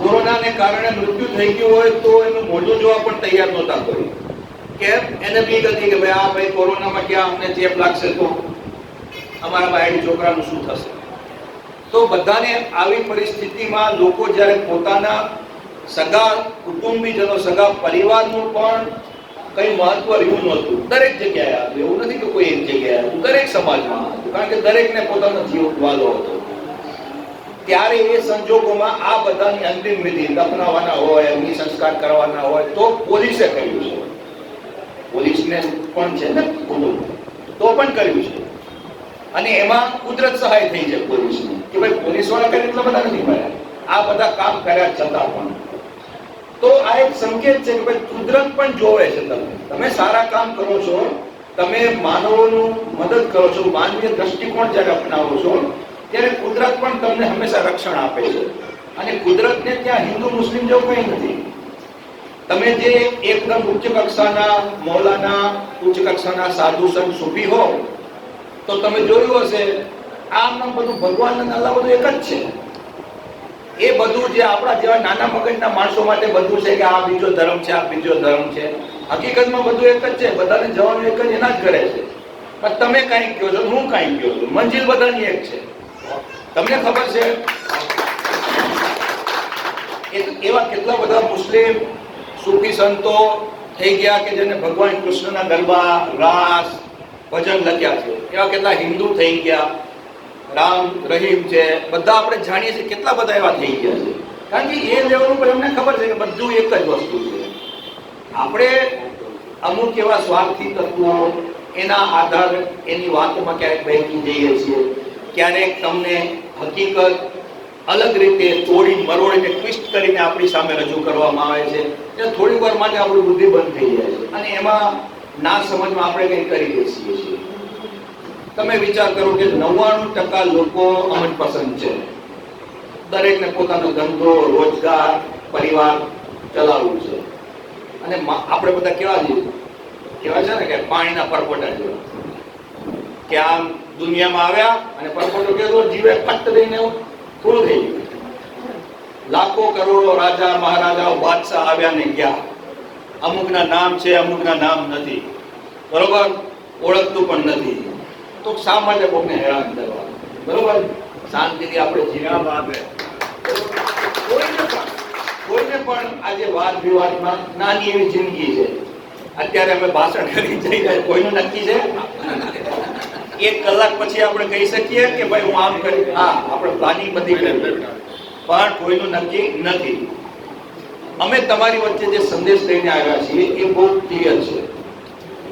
કોરોનાને કારણે મૃત્યુ થઈ ગયું હોય તો એનું મોઢું જોવા પણ તૈયાર નહોતા કોઈ. કેમ? એને બીક હતી કે ભાઈ આ ભાઈ કોરોનામાં ક્યાં અમને ચેપ લાગશે તો અમારા બાયડી છોકરાનું શું થશે? તો બધાને આવી પરિસ્થિતિમાં લોકો જ્યારે પોતાના સગા કુટુંબીજનો, સગા પરિવારનું પણ કઈ મહત્વ રહ્યું નહોતું. દરેક જગ્યાએ હતું, એવું નથી કે કોઈ એક જગ્યાએ હતું, દરેક સમાજમાં હતું, કારણ કે દરેકને પોતાનો જીવ વાલો હતો. ત્યારે એ સંજોગોમાં આ બધાની અંતિમ વિધિ દફનાવવાના હોય, અગ્નિ સંસ્કાર કરવાના હોય તો પોલીસે કર્યું છે. પોલીસને પણ છે ને કુટુંબ, તો પણ કર્યું છે. અને એમાં કુદરત સહાય થઈ છે પોલીસની, કે ભાઈ પોલીસ વાળા કઈ એટલા બધા નથી કર્યા, આ બધા કામ કર્યા છતાં પણ. તો આ એક સંકેત છે કે ભાઈ કુદરત પણ જોવે છે. તમે સારા કામ કરો છો, તમે માનવોનું મદદ કરો છો, માનવીય દ્રષ્ટિકોણ જ્યારે અપનાવો છો, ત્યારે કુદરત પણ તમને હંમેશા રક્ષણ આપે છે. અને કુદરતને ત્યાં હિન્દુ મુસ્લિમ જેવું કંઈ નથી. તમે જે એકદમ ઉચ્ચ કક્ષાના મૌલાના, ઉચ્ચ કક્ષાના સાધુ સંત સૂફી હો તો તમે જોયું હશે આમ બધું ભગવાન અને અલ્લાહ બધું એક જ છે. એ બધું જે આપણા જેવા નાના મગજના માણસો માટે બધું છે કે આ બીજો ધર્મ છે, આ બીજો ધર્મ છે. હકીકતમાં બધું એક જ છે. બધાને જવાનું એક જ એના જ કરે છે. પણ તમે કાંઈક કહો છો, હું કાંઈક કહું છું, મંજિલ બધાની એક છે. તમને ખબર છે એવા કેટલા બધા મુસ્લિમ સૂફી સંતો થઈ ગયા કે જેને ભગવાન કૃષ્ણના ગરબા, રાસ, ભજન લખ્યા છે. એવા કેટલા હિન્દુ થઈ ગયા, રામ રહીમ છે, બધા આપણે જાણીએ છીએ કેટલા બધા એવા થઈ ગયા છે. કારણ કે એ લેવલ પર અમને ખબર છે કે બધું એક જ વસ્તુ છે. આપણે અમુક એવા સ્વાર્થી તત્વો એના આધારે એની વાતોમાં ક્યારેક બહેકી જઈએ છીએ, ક્યારેક તમને હકીકત અલગ રીતે તોડી મરોડીને ટ્વિસ્ટ કરીને આપણી સામે રજૂ કરવામાં આવે છે. એટલે થોડી વાર માટે આપણી બુદ્ધિ બંધ થઈ જાય છે અને એમાં ના સમજમાં આપણે કંઈ કરી બેસીએ છીએ. તમે વિચાર કરો કે 99% લોકો અમને પસંદ છે. દરેકને પોતાનો ધંધો, રોજગાર, પરિવાર ચલાવવું છે. અને આપણે બધા કેવા છીએ? કહેવાય છે ને કે પાણીના પરપોટા જેવા, કે આમ દુનિયામાં આવ્યા અને પરપોટો કેવો જીવે ફટ દઈને પૂરું થઈ ગયું. લાખો કરોડો રાજા મહારાજાઓ બાદશાહ આવ્યા ને ગયા. અમુકના નામ છે, અમુકના નામ નથી, બરોબર? ઓળખતું પણ નથી. તો શા માટે કોઈને હેરાન કરવા? બરોબર, શાંતિથી આપણે જીવવા આવે. કોઈને પણ આજે વાદ વિવાદમાં નાની એવી જિંદગી છે. અત્યારે અમે ભાષણ કરી જઈ રહ્યા, કોઈનું નક્કી છે? 1 કલાક પછી આપણે કહી શકીએ કે ભાઈ હું આમ કરી, હા આપણે પ્લાનિંગ બધી કરી, પણ કોઈનું નક્કી નથી. અમે તમારી વચ્ચે જે સંદેશ લઈને આવ્યા છીએ એ બહુ ક્લિયર છે.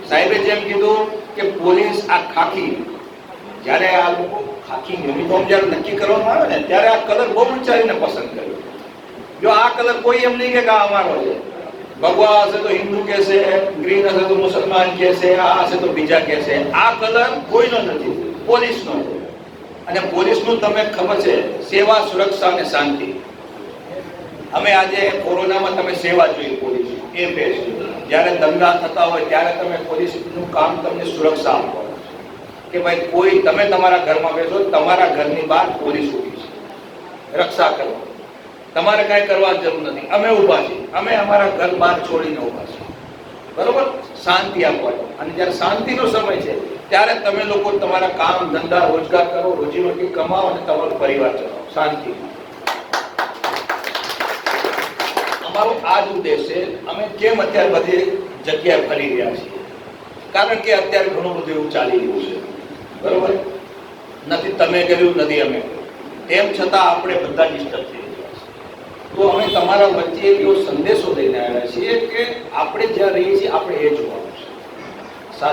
સાહેબે જેમ કીધું કે પોલીસ આ ખાખી, જ્યારે આ લોકો ખાખી યુનિફોર્મ જ્યારે નક્કી કરવામાં આવે ને ત્યારે આ કલર બહુ વિચારીને પસંદ કર્યો. જો આ કલર કોઈ એમ નહીં કે આ અમારો છે, ભગવા હશે તો હિન્દુ કહેશે, ગ્રીન હશે તો મુસલમાન કહેશે, આ હશે તો બીજા કહેશે. આ કલર કોઈનો નથી, પોલીસનો છે. અને પોલીસનું તમને ખબર છે, સેવા, સુરક્ષા અને શાંતિ. અમે આજે કોરોનામાં તમે સેવા જોઈ પોલીસ એ બેસ્ટ. જ્યારે દંગા થતા હોય ત્યારે તમે પોલીસનું કામ તમને સુરક્ષા આપો કે ભાઈ કોઈ તમે તમારા ઘરમાં બેસો, તમારા ઘરની બહાર પોલીસ ઊભી છે, રક્ષા કરો. તમારે કાંઈ કરવા જરૂર નથી, અમે ઊભા છીએ, અમે અમારા ઘર બહાર છોડીને ઊભા છીએ. બરોબર, શાંતિ આપવાની. અને જ્યારે શાંતિનો સમય છે ત્યારે તમે લોકો તમારા કામ ધંધા રોજગાર કરો, રોજીરોટી કમાવો અને તમારો પરિવાર ચલાવો શાંતિ. અમારો આ જ ઉદ્દેશ છે. અમે કેમ અત્યારે બધી જગ્યાએ ફરી રહ્યા છીએ? કારણ કે અત્યારે ઘણું બધું એવું ચાલી રહ્યું છે. બરોબર, નથી તમે કર્યું, નથી અમે કર્યું, તેમ છતાં આપણે બધા ડિસ્ટર્બ થઈ રહ્યા છીએ. તો અમે તમારા વચ્ચે એવો સંદેશો લઈને આવ્યા છીએ કે આપણે જ્યાં રહીએ છીએ આપણે એ જોવાનું છે.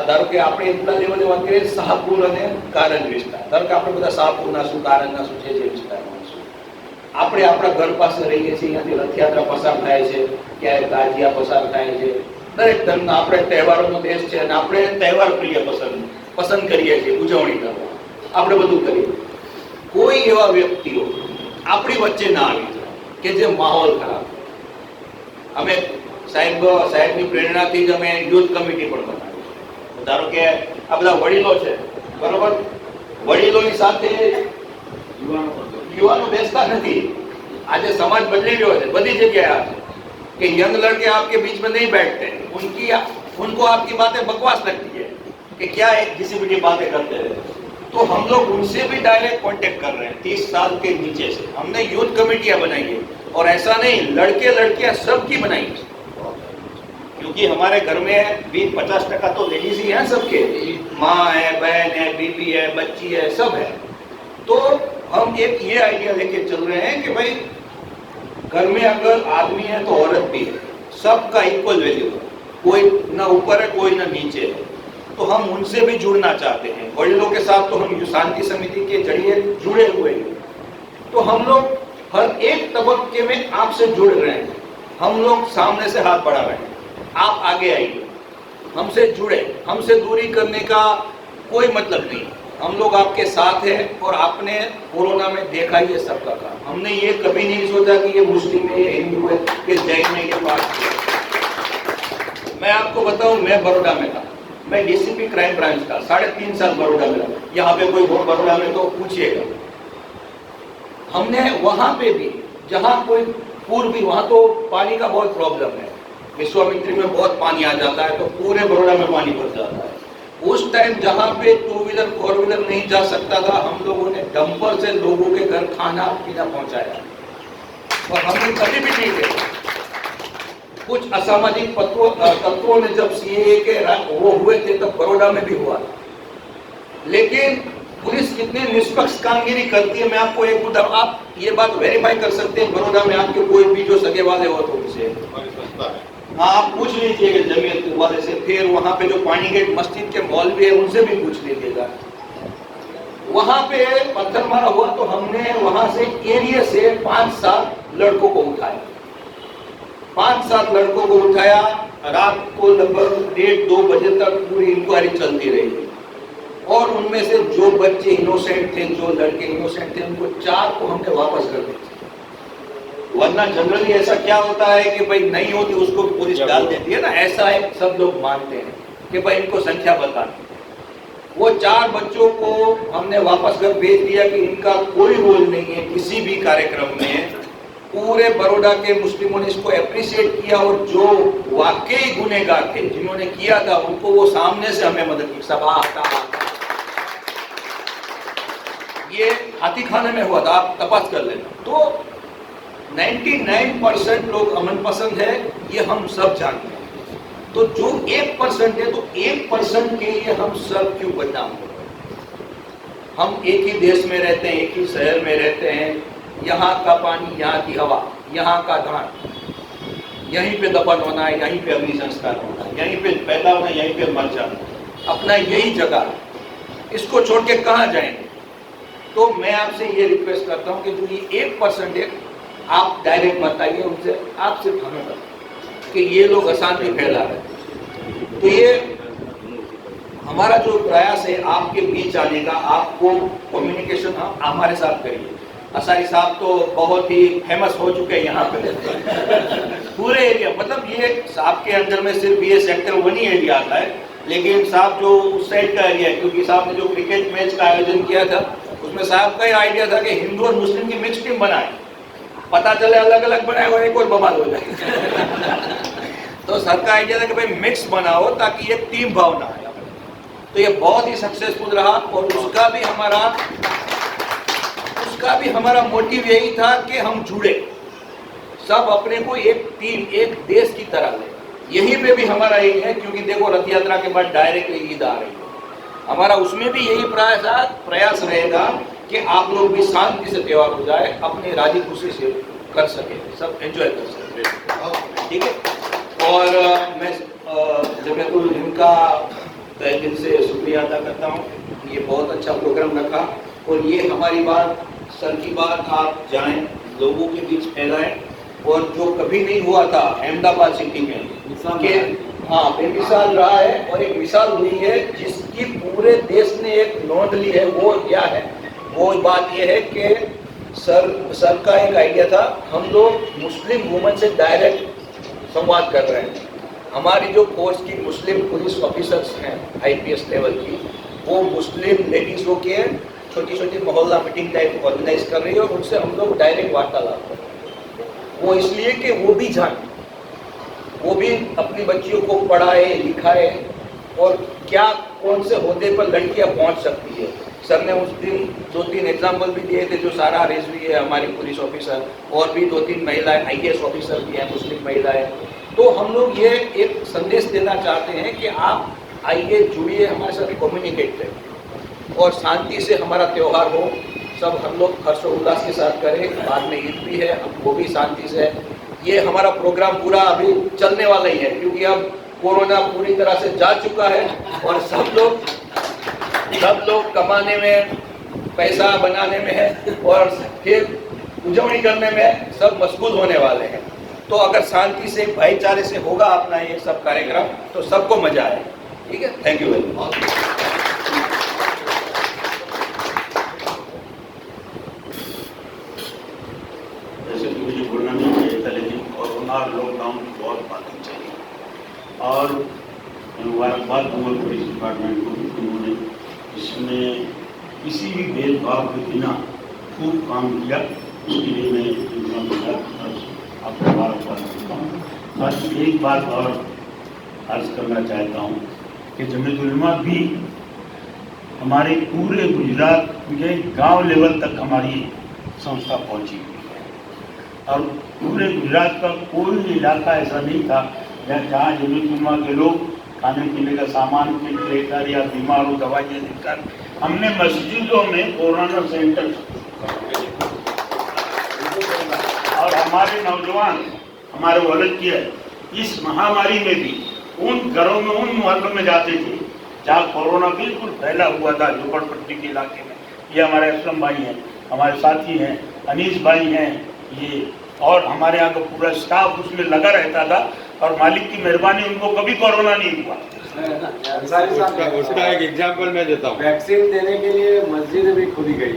ધારો કે આપણે એટલા લેવલે વાત કરીએ શાહપુર અને કારંજ વિસ્તાર. ધારો કે આપણે બધા શાહપુરના શું, કારંજના શું છે, જે વિસ્તારમાં શું, આપણે આપણા ઘર પાસે રહીએ છીએ, અહીંયાથી રથયાત્રા પસાર થાય છે, ક્યાંય તાજિયા પસાર થાય છે. દરેક ધર્મના આપણે તહેવારોનો દેશ છે અને આપણે તહેવાર પ્રિય પસંદ કરીએ છીએ, ઉજવણી કરવા આપણે બધું કરીએ. કોઈ એવા વ્યક્તિઓ આપણી વચ્ચે ના આવી જાય કે જે માહોલ ખરાબ. અમે સાહેબની પ્રેરણાથી જ અમે યુથ કમિટી પણ બનાવી. ધારો કે આ બધા વડીલો છે, બરોબર, વડીલોની સાથે યુવાનો બેસતા નથી. આજે સમાજ બદલી રહ્યો છે, બધી જગ્યાએ આ कि यंग लड़के आपके बीच में नहीं बैठते, उनको आपकी बातें बकवास लगती है कि क्या एक किसी भी बातें करते रहते. तो हम लोग उनसे भी डायरेक्ट कांटेक्ट कर रहे हैं 30 साल के नीचे से. हमने यूथ कमेटियां बनाई है और ऐसा नहीं लड़के लड़कियां सबकी बनाई है, क्योंकि हमारे घर में 20-50% तो लेडीज ही हैं, सबके माँ है, बहन है, बीबी है, बच्ची है, सब है. तो हम एक ये आइडिया लेके चल रहे हैं कि भाई घर में अगर आदमी है तो औरत भी है, सबका इक्वल वैल्यू है, कोई ना ऊपर है कोई ना नीचे है. तो हम उनसे भी जुड़ना चाहते हैं. वडीलों के साथ तो हम शांति समिति के जरिए जुड़े हुए हैं. तो हम लोग हर एक तबक्के में आपसे जुड़ रहे हैं. हम लोग सामने से हाथ बढ़ा रहे हैं, आप आगे आइए, हमसे जुड़े. हमसे दूरी करने का कोई मतलब नहीं. हम लोग आपके साथ हैं और आपने कोरोना में देखा ये सबका काम. हमने ये कभी नहीं सोचा कि ये मुस्लिम है, ये हिंदू है, ये जैन है, ये पार्टी है. मैं आपको बताऊं, मैं बड़ौदा में था, मैं डीसीपी क्राइम ब्रांच था, 3.5 साल बड़ौदा में रहा. यहाँ पे कोई हो बड़ौदा में तो पूछिएगा. हमने वहां पे भी जहाँ कोई पूर्वी, वहां तो पानी का बहुत प्रॉब्लम है. विश्वामित्री में बहुत पानी आ जाता है तो पूरे बड़ौदा में पानी भर जाता है. उस टाइम जहाँ पे 2 व्हीलर 4 व्हीलर नहीं जा सकता था, हम लोगों ने डंपर से लोगों के घर खाना पीना पहुंचाया. और हमने कभी भी नहीं देखा. कुछ असामाजिक तत्वों ने जब सीए के वो हुए थे तब बड़ौदा में भी हुआ. लेकिन पुलिस कितनी निष्पक्ष कामगिरी करती है, मैं आपको एक उदाहरण, आप ये बात वेरीफाई कर सकते हैं. बड़ौदा में आपके कोई भी जो सगे वाले हो तो उनसे हाँ आप पूछ लीजिए जमीयत वाले से. फिर वहाँ पे जो पानी गेट मस्जिद के मौलवी है उनसे भी पूछ लीजिएगा. वहाँ पे पत्थर मारा हुआ तो हमने वहाँ से एरिया से 5-7 लड़कों को उठाया. 5-7 लड़कों को उठाया. रात को लगभग 1:30-2 बजे तक पूरी इंक्वायरी चलती रही. और उनमें से जो बच्चे इनोसेंट थे, जो लड़के इनोसेंट थे, उनको 4 को हमने वापस कर दिया. वरना जनरली ऐसा क्या होता है कि भाई नहीं होती उसको पुलिस डाल देती है ना, ऐसा है सब लोग मानते हैं कि भाई इनको संख्या बतानी. वो 4 बच्चों को हमने वापस घर भेज दिया कि इनका कोई रोल नहीं है किसी भी कार्यक्रम में. पूरे बड़ौदा के मुस्लिमों ने इसको अप्रिशिएट किया और जो वाकई गुनहगार थे जिन्होंने किया था उनको वो सामने से हमें मदद की. सब ये हाथी खाने में हुआ था, आप तपास कर लेना. तो 99% लोग अमन पसंद है, ये हम सब जानते हैं. तो जो 1% है तो 1% के लिए हम सब क्यों बदनाम हो रहे हैं? हम एक ही देश में रहते हैं, एक ही शहर में रहते हैं. यहाँ का पानी, यहाँ की हवा, यहाँ का धान, यहीं पे दफन होना है, यहीं पे अग्नि संस्कार होना है, यहीं पे पैदा होना है, यहीं पे मर जाना है. अपना यही जगह है, इसको छोड़ के कहाँ जाएंगे? तो मैं आपसे ये रिक्वेस्ट करता हूँ कि जो ये 1% है आप डायरेक्ट मत आइए उनसे, आप सिर्फ हमें बताइए. कि ये लोग अशांति फैला रहे हैं। तो ये हमारा जो प्रयास है आपके बीच आने का, आपको कम्युनिकेशन हमारे साथ करिए। असारी साहब तो बहुत ही फेमस हो चुके हैं यहाँ पे पूरे एरिया, मतलब ये साहब के अंदर में सिर्फ ये सेक्टर 1 ही एरिया आता है, लेकिन साहब जो उस साइड का एरिया है, क्योंकि साहब ने जो क्रिकेट मैच का आयोजन किया था उसमें साहब का ही आइडिया था कि हिंदू और मुस्लिम की मिक्स टीम बनाए, पता चले अलग अलग बनाए और एक और बवाल हो जाए तो सर का आइडिया था कि भाई मिक्स बनाओ ताकि एक टीम भावना आए। तो ये बहुत ही सक्सेसफुल रहा और उसका भी हमारा मोटिव यही था कि हम जुड़े, सब अपने को एक टीम, एक देश की तरह ले। यही पे भी हमारा यही है, क्योंकि देखो रथ यात्रा के बाद डायरेक्ट ईद आ रही है, हमारा उसमें भी यही प्रयास रहेगा कि आप लोग भी शांति से त्यौहार हो जाए, अपने राजी खुशी से कर सके, सब एंजॉय कर सके, ठीक है। और मैं जमीयतुल हिंद का तहे दिल से शुक्रिया अदा करता हूँ, ये बहुत अच्छा प्रोग्राम रखा और ये हमारी बात, सर की बात आप जाएं, लोगों के बीच फैलाएं, और जो कभी नहीं हुआ था अहमदाबाद सिटी में कि हाँ बेमिसाल रहा है और एक मिसाल हुई है जिसकी पूरे देश ने एक नोट ली है। वो क्या है, वो बात ये है कि सर का एक आइडिया था, हम लोग मुस्लिम वुमेन से डायरेक्ट संवाद कर रहे हैं। हमारी जो फोर्स की मुस्लिम पुलिस ऑफिसर्स हैं IPS लेवल की, वो मुस्लिम लेडीज़ों के छोटी छोटी मोहल्ला मीटिंग टाइप ऑर्गेनाइज कर रही है और उनसे हम लोग डायरेक्ट वार्तालाप कर रहे हैं। वो इसलिए कि वो भी जाने, वो भी अपनी बच्चियों को पढ़ाए लिखाए और क्या कौन से ओहदे पर लड़कियां पहुंच सकती है। सर ने उस दिन 2-3 एग्जाम्पल भी दिए थे, जो सारा रिजवी है हमारी पुलिस ऑफिसर, और भी 2-3 महिलाएं IAS ऑफिसर भी हैं मुस्लिम महिलाएं। तो हम लोग ये एक संदेश देना चाहते हैं कि आप आइए, जुड़िए हमारे साथ, कम्युनिकेट करें और शांति से हमारा त्यौहार हो, सब हम लोग हर्षोल्लास के साथ करें। बाद में ईद भी है, वो भी शांति से है। ये हमारा प्रोग्राम पूरा अभी चलने वाला ही है, क्योंकि अब कोरोना पूरी तरह से जा चुका है और सब लोग कमाने में, पैसा बनाने में है और फिर उजवनी करने में सब मशगूल होने वाले हैं। तो अगर शांति से, भाईचारे से होगा अपना ये सब कार्यक्रम तो सबको मजा आए, ठीक है। Thank you very much. जैसे कि मुझे बोलना नहीं चाहिए था, लेकिन कोरोना और लॉकडाउन की बहुत बातें चाहिए और मुबारकबाद दूंगा पुलिस डिपार्टमेंट को कि उन्होंने इसमें किसी भी भेदभाव के बिना खूब काम किया, उसके लिए मैं आपको मुबारकबाद देता हूँ। बस एक बात और अर्ज करना चाहता हूँ कि जमीयत उलमा भी हमारे पूरे गुजरात के गांव लेवल तक हमारी संस्था पहुंची हुई है और पूरे गुजरात का कोई इलाका ऐसा नहीं था जहाँ जमीयत उलमा के लोग खाने पीने का सामान लेकर या बीमार हो दवाइयाँ लेकर, हमने मस्जिदों में कोरोना सेंटर और हमारे नौजवान, हमारे वॉलंटियर इस महामारी में भी उन घरों में, उन मोहल्लों में जाते थे जहाँ कोरोना बिल्कुल फैला हुआ था, झोपड़पट्टी के इलाके में। ये हमारे असलम भाई हैं, हमारे साथी हैं, अनीस भाई हैं, ये और हमारे यहाँ का पूरा स्टाफ उसमें लगा रहता था और मालिक की मेहरबानी उनको कभी कोरोना नहीं हुआ। उसका एक एग्जाम्पल मैं देता हूँ। वैक्सीन देने के लिए मस्जिद भी खुली गई।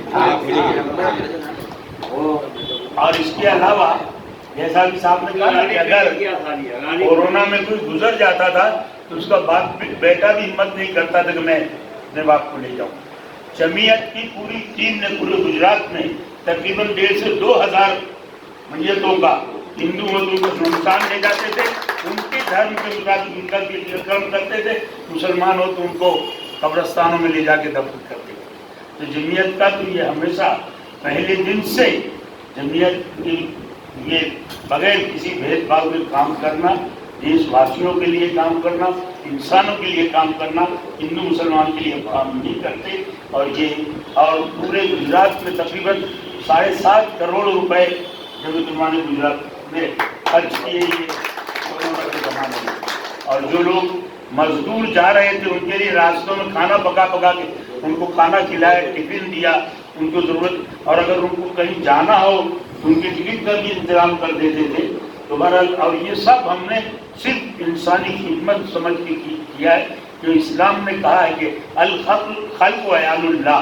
और इसके अलावा जैसा कि साहब ने कहा कि अगर कोरोना में कोई गुजर जाता था तो उसका बाप बेटा भी हिम्मत नहीं करता था कि मैं अपने बाप को ले जाऊं। जमीयत की पूरी टीम ने पूरे गुजरात में तकरीबन 1,500 से 2,000 मैयतों का, हिंदू हो तो उनको शमशान ले जाते थे, उनके धर्म के मुताबिक उनका कार्यक्रम करते थे, मुसलमान हो तो उनको कब्रस्तानों में ले जाके दफन करते थे। तो जमीयत का तो ये हमेशा पहले दिन से जमीयत की ये बगैर किसी भेदभाव के काम करना, देशवासियों के लिए काम करना, इंसानों के लिए काम करना, हिंदू मुसलमान के लिए काम नहीं करते। और पूरे गुजरात में तकरीबन 7.5 करोड़ रुपए जमीयत उलमा ने गुजरात में खर्च किए ये कोरोना के जमाने में। और जो लोग मजदूर जा रहे थे उनके लिए रास्तों में खाना पका के उनको खाना खिलाया, टिफिन दिया, उनको ज़रूरत, और अगर उनको कहीं जाना हो तो उनके टिकट का भी इंतजाम कर देते थे। तो बहरहाल और ये सब हमने सिर्फ इंसानी खिदमत समझ के किया है। जो इस्लाम ने कहा है कि अल खल्क़ व अयालुल्लाह,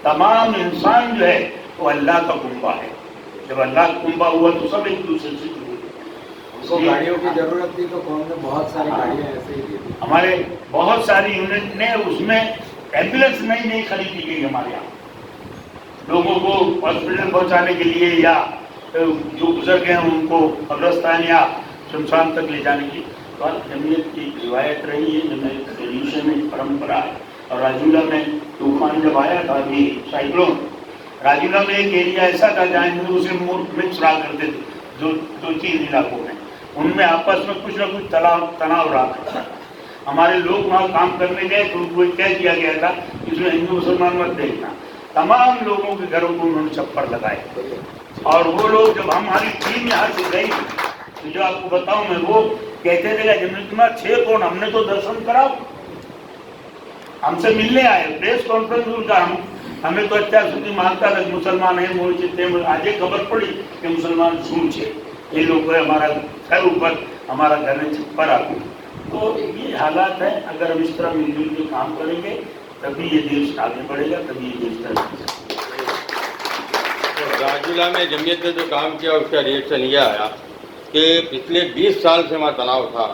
तमाम इंसान जो है वो अल्लाह का कुंबा है। जब अल्लाह का कुंबा हुआ तो सब एक दूसरे से जुड़े। उसको गाड़ियों की जरूरत थी तो कौन ने बहुत सारी गाड़ियाँ ऐसे ही दी थी। हमारे बहुत सारी यूनिट ने उसमें एम्बुलेंस नहीं खरीदी गई हमारे यहाँ, लोगों को हॉस्पिटल पहुँचाने के लिए या जो गुजर गए हैं उनको कब्रस्तान या शमशान तक ले जाने की। तो जमीयत की रिवायत रही है, जमीयत ट्रेडिशन में परंपरा है। और राजूला में तूफान जब आया था अभी साइक्लोन, राजूला में एक एरिया ऐसा था जहाँ हिंदू मुस्लिम मिक्स रहा करते थे, जो 2-3 इलाकों में उनमें आपस में कुछ ना कुछ तनाव रहा करता था। हमारे लोग वहाँ काम करने गए तो उनको क्या किया गया था, इसमें हिंदू मुसलमान मत देखना। तमाम लोगों के घरों को उन्होंने छप्पर लगाए और वो लोग जब हमारी टीम यहाँ से गई तो जो आपको बताऊं मैं, वो कहते थे जब तुम्हारा 6 कौन, हमने तो दर्शन कराओ, हमसे मिलने आए, प्रेस कॉन्फ्रेंस उनका हमें तो અત્યાર સુધી માનતા નથી મુસલમાન है मोल છે। આજે खबर पड़ी कि मुसलमान શું છે, ये लोग हमारा घर ऊपर हमारा घर में छप्पर आते। तो ये हालात है। अगर हम इस तरह मिलजुल के काम करेंगे तभी ये देश आगे बढ़ेगा, तभी ये देश तरक्की। राजूला में जमीयत ने जो काम किया उसका रिएक्शन ये आया कि पिछले 20 साल से वहाँ तनाव था।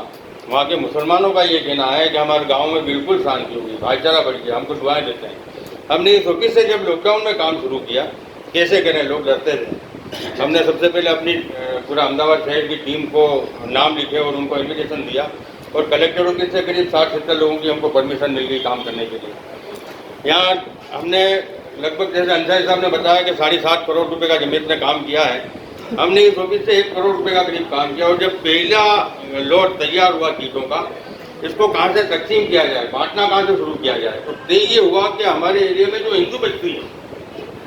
वहाँ के मुसलमानों का ये कहना है कि हमारे गांव में बिल्कुल शांति होगी, भाईचारा बढ़ गया, हमको दुआएं देते हैं। हमने इस ऑफिस से जब लॉकडाउन में काम शुरू किया, कैसे करें, लोग डरते थे। हमने सबसे पहले अपनी पूरा अहमदाबाद शहर की टीम को नाम लिखे और उनको इन्विटेशन दिया और कलेक्टर ऑफिस से करीब 60-70 लोगों की हमको परमिशन मिल गई काम करने के लिए। यहाँ हमने लगभग, जैसे अंसारी साहब ने बताया कि 7.5 करोड़ रुपए का जमीयत ने काम किया है, हमने इस ऑफिस से 1 करोड़ रुपए का करीब काम किया। और जब पहला लॉट तैयार हुआ कीटों का, इसको कहाँ से तकसीम किया जाए, बांटना कहाँ से शुरू किया जाए, तो ये हुआ कि हमारे एरिया में जो हिंदू बस्ती है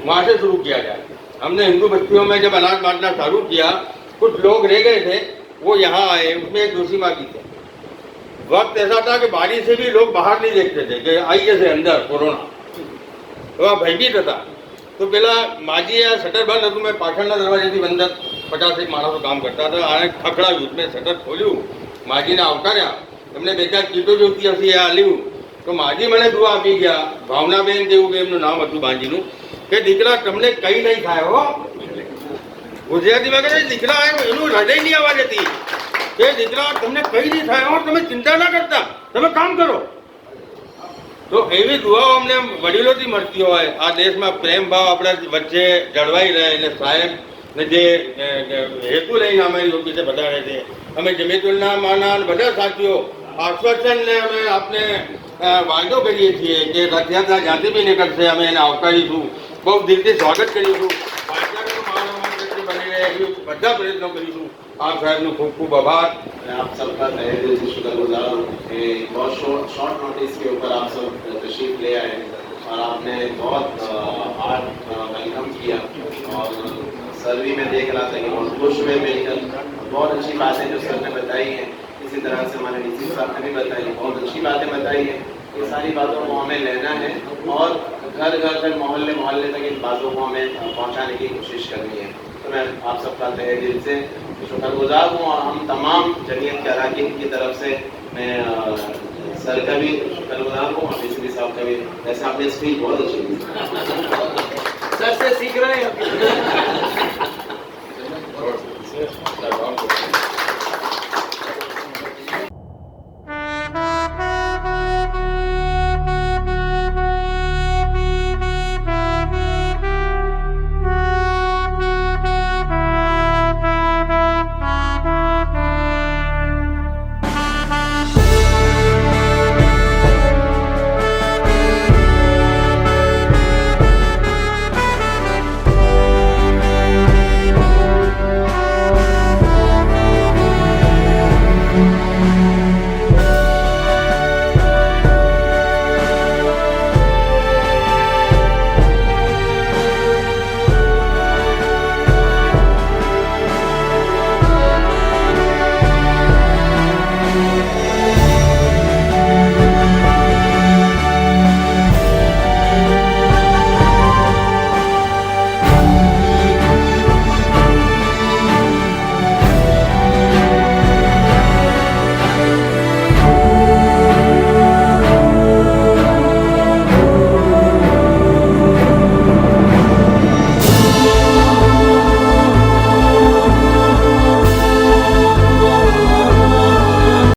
वहाँ से शुरू किया जाए। हमने हिंदू बस्तियों में जब अनाज बांटना चालू किया, कुछ लोग रह गए थे, वो यहाँ आए, उसमें एक दोषी मागी थे। वक्त ऐसा था कि बारी से भी लोग बाहर नहीं देखते थे कि आइए से अंदर कोरोना, तो वह भयभीत था। तो पहला माजी या शटर बंद હતું, मैं પાછળના દરવાજેથી અંદર 50 માણસો કામ કરતા હતા। આ ખખડાવ્યું, મેં શટર ખોલ્યું, માજીને આવકાર્યા, એમને 2-4 કીટો જોઈતી હશે એ આલ્યું। તો માજી મને દુઆ આપી ગયા, ભાવનાબેન જેવું કે એમનું નામ હતું બાંજીનું, કે દીકરા તમને કંઈ નહીં થાય હો। ગુજરાતીમાં કહે છે દીકરા એનું હૃદયની આવાજ હતી કે દીકરા તમને કંઈ નહીં થાય હો, તમે ચિંતા ના કરતા, તમે કામ કરો। તો એવી દુઆઓ અમને વડીલોથી મળતી હોય। આ દેશમાં પ્રેમ ભાવ આપણા વચ્ચે જળવાઈ રહે એટલે સાહેબને જે હેતુ લઈને અમારી ઓફિસે બધાડે છે, અમે જમીયતુલના માના બધા સાથીઓ આશ્વાસનને અમે આપને વાયદો કરીએ છીએ કે રથયાત્રા જ્યાંથી બી નીકળશે અમે એને આવકારીશું, બહુ દિલથી સ્વાગત કરીશું, ભાઈચારાનો માનવ બની રહે એવી બધા પ્રયત્નો કરીશું। आप साहब खूब खूब आभार। मैं आप सबका तहे दिल से शुक्रगुजार हूँ कि बहुत शॉर्ट नोटिस के ऊपर आप सब तशरीफ ले आए और आपने बहुत हार्ड वेलकम किया। और सर भी मैं देख रहा था कि बहुत खुश हुए मिलकर, बहुत अच्छी बातें जो सर ने बताई हैं, इसी तरह से हमारे डीसी साहब ने भी बताई, बहुत अच्छी बातें बताई हैं। ये सारी बातों को हमें लेना है और घर घर तक, मोहल्ले मोहल्ले तक इन बातों को हमें पहुँचाने की कोशिश करनी है। तो मैं आप सबका तहे दिल से शुक्रगुजार हूँ और हम तमाम जमीयत के अरकान की तरफ से मैं सर का भी शुक्रगुजार हूँ और डीसी साहब का भी। वैसे आपने स्पीच बहुत अच्छी दी, सर से सीख रहे हैं।